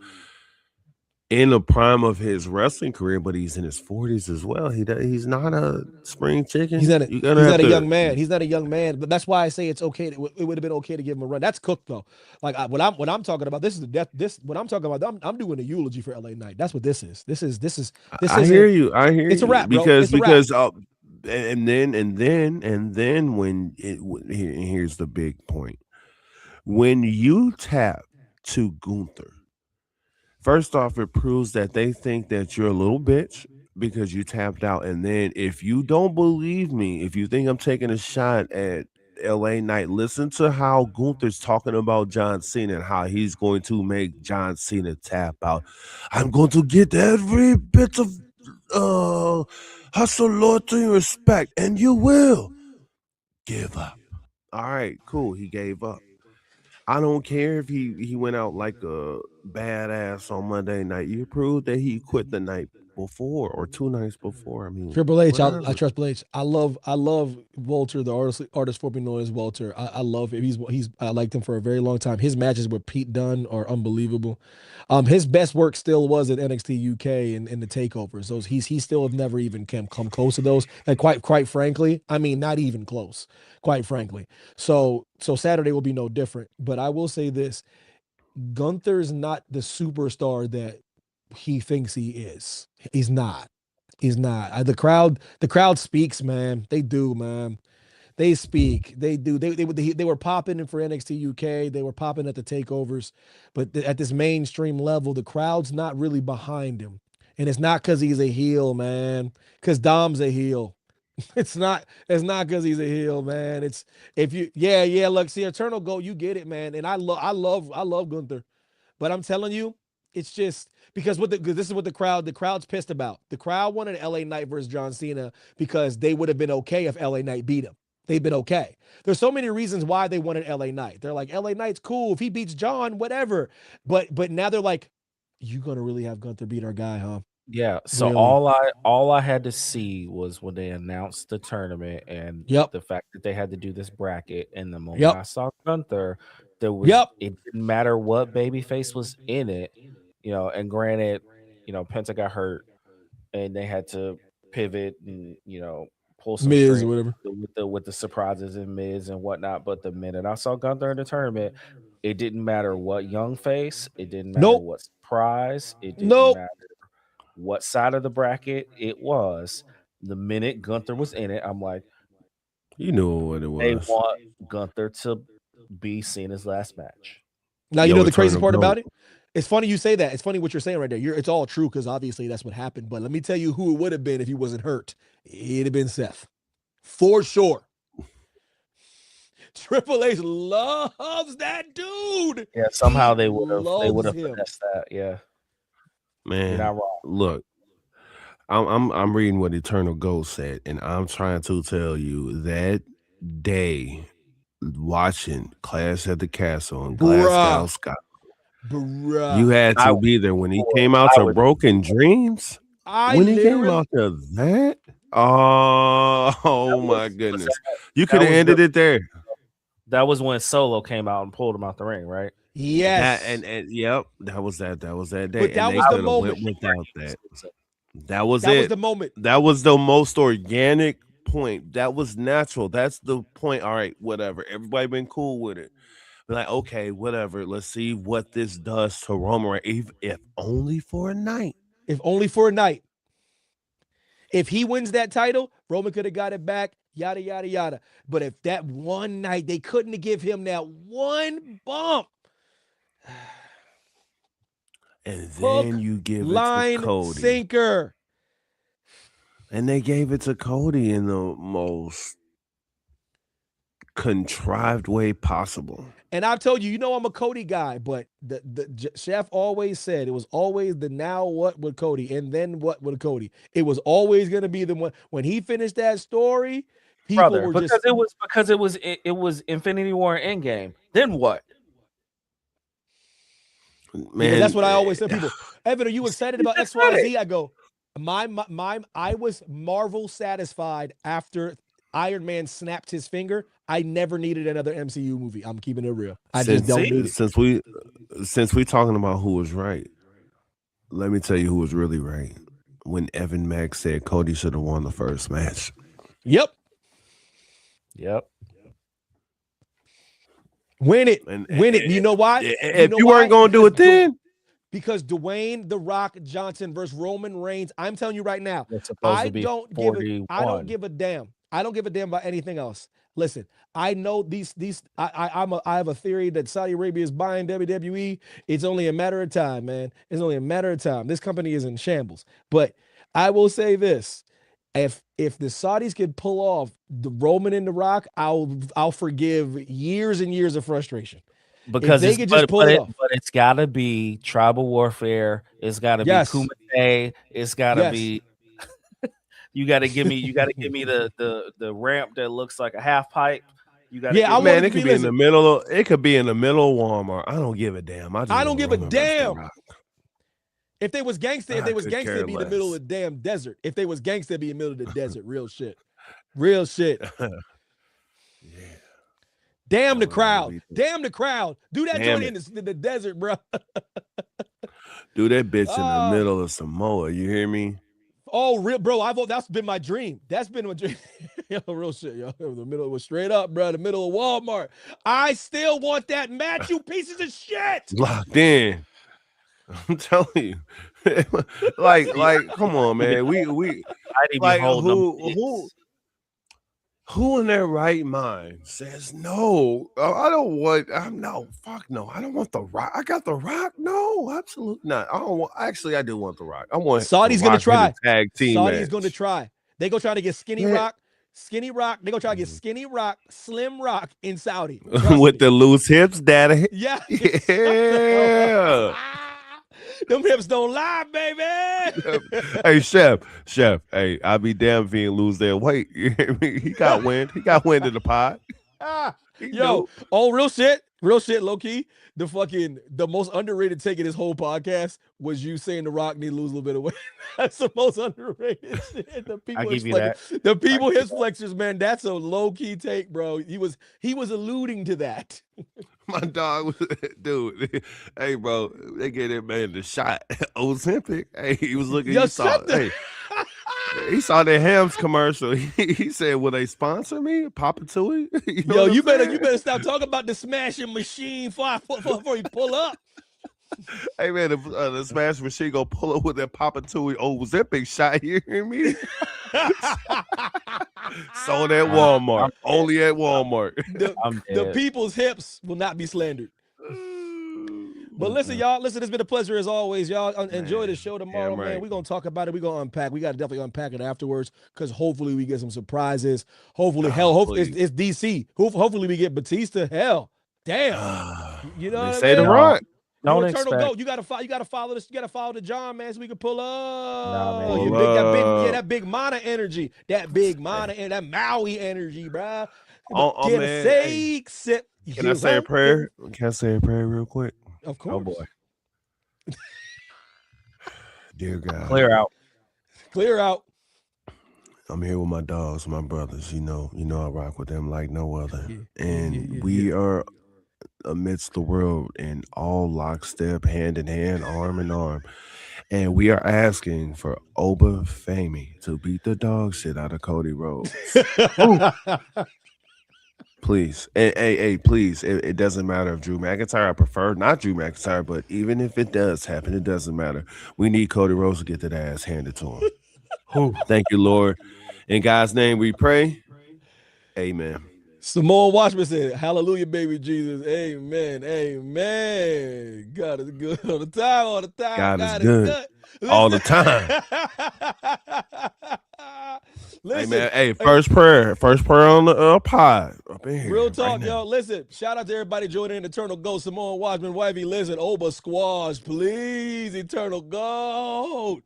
in the prime of his wrestling career, but he's in his 40s as well. He's not a spring He's chicken. not a You're gonna he's have not a to. young man. He's not a young man. But that's why I say it's okay. It would have been okay to give him a run. That's Cook though. Like what I'm talking about. This is the death. This what I'm talking about. I'm doing a eulogy for LA Knight. That's what this is. This I hear isn't. you. I hear It's a you wrap, bro. It's a wrap. and then when here's the big point. When you tap to Gunther, first off, it proves that they think that you're a little bitch because you tapped out. And then if you don't believe me, if you think I'm taking a shot at LA Knight, listen to how Gunther's talking about John Cena and how he's going to make John Cena tap out. I'm going to get every bit of uh hustle, loyalty, and respect, and you will give up. All right, cool. He gave up. I don't care if he went out like a badass on Monday night. You proved that he quit the night before or 2 nights before. I mean, Triple H, I whatever. trust Triple H. I love Walter, the artist formerly known as Walter. I love him. I liked him for a very long time. His matches with Pete Dunne are unbelievable. His best work still was at NXT UK and the takeovers. Those he still have never even come close to those. And quite frankly, I mean not even close. Quite frankly. So Saturday will be no different. But I will say this: Gunther's not the superstar that he thinks he is. He's not. He's not. The crowd speaks, man. They do, man. They speak. They do. They were popping in for NXT UK. They were popping at the takeovers, but at this mainstream level, the crowd's not really behind him, and it's not because he's a heel, man. Because Dom's a heel. It's not. It's not because he's a heel, man. It's if you. Yeah. Look, see, Eternal Goat, you get it, man. And I love Gunther. But I'm telling you, it's just because this is what the crowd's pissed about. The crowd wanted LA Knight versus John Cena because they would have been okay if LA Knight beat him. They've been okay. There's so many reasons why they wanted LA Knight. They're like, LA Knight's cool. If he beats John, whatever. But now they're like, you gonna really have Gunther beat our guy, huh? Yeah, so Really? all I had to see was when they announced the tournament and Yep. the fact that they had to do this bracket. And the moment Yep. I saw Gunther, Yep. it didn't matter what babyface was in it, And granted, Penta got hurt and they had to pivot and pull some Miz or strings whatever. with the surprises and Miz and whatnot. But the minute I saw Gunther in the tournament, it didn't matter what young face, it didn't matter Nope. what surprise, it didn't Nope. matter what side of the bracket it was. The minute Gunther was in it, I'm like, You knew what it they was. want Gunther to be Cena's last match. Now you know Yo, the crazy Eternal part about Goat. it. It's funny you say that. It's funny what you're saying right there. It's all true because obviously that's what happened. But let me tell you who it would have been if he wasn't hurt. It'd have been Seth, for sure. Triple H loves that dude. Yeah, somehow He they would loves have him. finessed that. Yeah, you're Man, not wrong. look, I'm reading what Eternal Ghost said, and I'm trying to tell you that day watching Clash at the Castle and Glasgow Bruh. Scott, you Bruh. had I to was be there when he for came out I to was Broken Dreams. I When he came literally, out to that, oh, that oh my was goodness, that you that could have was ended the it there. that was when Solo came out and pulled him out the ring, right? That yes. and yep, that day, But and that they was I the could have was went moment. without that. exclusive. That was That was it. the moment. That was the most organic point. That was natural. That's the point. All right, whatever. Everybody been cool with it. Be like, okay, whatever. Let's see what this does to Roman Reigns, if only for a night. If only for a night. If he wins that title, Roman could have got it back, yada, yada, yada. But if that one night they couldn't give him that one bump, And then hook, you give it to line, Cody. sinker. And they gave it to Cody in the most contrived way possible. And I've told you, I'm a Cody guy, but the chef always said it was always the now what with Cody and then what with Cody. It was always going to be the one when he finished that story. People Brother, were just it was Infinity War Endgame. Then what? because that's Man, what I always tell people. Evan, are you excited You about just said it. XYZ? I go, I was Marvel satisfied after Iron Man snapped his finger, I never needed another MCU movie. I'm keeping it real. I just don't need it. Since we talking about who was right, let me tell you who was really right. When Evan Mack said Cody should have won the first match. Yep. Yep. Win it. Win it. You know why? If you weren't going to do it then. Because Dwayne The Rock Johnson versus Roman Reigns, I'm telling you right now, It's supposed to be I don't give a damn. I don't give a damn about anything else. Listen, I know I have a theory that Saudi Arabia is buying WWE. It's only a matter of time, man. It's only a matter of time. This company is in shambles. But I will say this. If the Saudis could pull off the Roman and The Rock, I'll forgive years and years of frustration. Because they could just pull it off. But it's got to be tribal warfare. It's got to be Kumite. It's got to be. You got to give me. You got to give me the ramp that looks like a half pipe. You got I man. It could be in the middle. It could be in the middle of Walmart. I don't give a damn. I don't give a damn. If they was gangster, it'd be in the middle of the damn desert. If they was gangster, it'd be in the middle of the desert. Real shit. Real shit. Yeah. Damn the crowd. Damn the crowd. Do that joint in the desert, bro. Do that bitch in the middle of Samoa. You hear me? Oh, real, bro. That's been my dream. That's been my dream. Yo, real shit, yo. The middle was straight up, bro. The middle of Walmart. I still want that match, you pieces of shit. Locked in. I'm telling you. like, come on, man. We like who in their right mind says no? I don't want. Fuck no. I don't want The Rock. I got The Rock. No, absolutely not. I don't want. Actually, I do want The Rock. I want. Saudi's gonna try. Tag team. Saudi's gonna try. They go try to get Skinny Rock. Skinny Rock. They gonna try to get Skinny Rock, Slim Rock in Saudi with the loose hips, daddy. Yeah. Yeah. Them hips don't lie, baby. Hey, chef. Hey, I'll be damned if he didn't lose that weight. You hear me? He got wind. He got wind in the pot. Yo, real shit, low key. The most underrated take of this whole podcast was you saying The Rock need to lose a little bit of weight. That's the most underrated shit. The people, his flexors, man. That's a low key take, bro. He was alluding to that. My dog was, dude. Hey, bro, they gave that man the shot. Ozempic. Hey, he was looking. He saw that Hams commercial. He said, "Will they sponsor me, Papa Tui?" You better stop talking about the smashing machine before you pull up. Hey man, the smash machine go pull up with that Papa Tui Ozempic shot. You hear me? Sold at Walmart. Only at Walmart. The people's hips will not be slandered. But listen, y'all. It's been a pleasure as always, y'all. Enjoy the show tomorrow, man. We're going to talk about it. We're going to unpack. We got to definitely unpack it afterwards because hopefully we get some surprises. Hopefully, it's DC. Hopefully we get Batista. Hell, damn. You know what I mean? The Rock. Don't expect. Go. You gotta follow this. You gotta follow the John, man, so we can pull up. Nah, man. That big Mana energy. That big Mana and that Maui energy, bro. Man. Can I say a prayer? Can I say a prayer real quick? Of course. Oh boy. Dear God. Clear out. I'm here with my dogs, my brothers. You know, I rock with them like no other. We are amidst the world in all lockstep, hand in hand, arm in arm. And we are asking for Oba Femi to beat the dog shit out of Cody Rhodes. Please. Hey, please. It doesn't matter if Drew McIntyre. I prefer not Drew McIntyre, but even if it does happen, it doesn't matter. We need Cody Rhodes to get that ass handed to him. Thank you, Lord. In God's name we pray. Amen. Samoa Watchman said, "Hallelujah, baby Jesus. Amen. God is good all the time. God is good. All the time. Listen, hey, man. Hey, first prayer on the pod. Up in here. Real talk, y'all. Listen, shout out to everybody joining in Eternal Goat, Samoa Watchman, Wifey, listen, Oba Squash, please, Eternal Goat.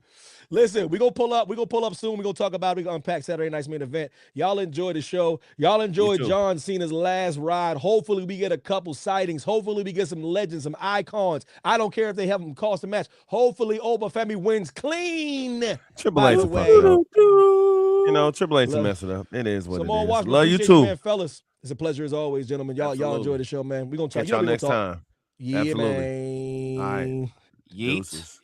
Listen, we're gonna pull up soon. We're gonna talk about it. We're gonna unpack Saturday night's main event. Y'all enjoy the show. Y'all enjoy John Cena's last ride. Hopefully, we get a couple sightings. Hopefully, we get some legends, some icons. I don't care if they have them cost a match. Hopefully, Oba Femi wins clean. Triple H. You know, Triple H Love- messing up. It is what Simone it is. Washington, Love you appreciate you, too. man, fellas. It's a pleasure as always, gentlemen. Y'all enjoy Absolutely. the show, man. We're gonna talk. Catch You know y'all we gonna next talk. time. Yeah, Absolutely. man. All right. Yeet. Deuces.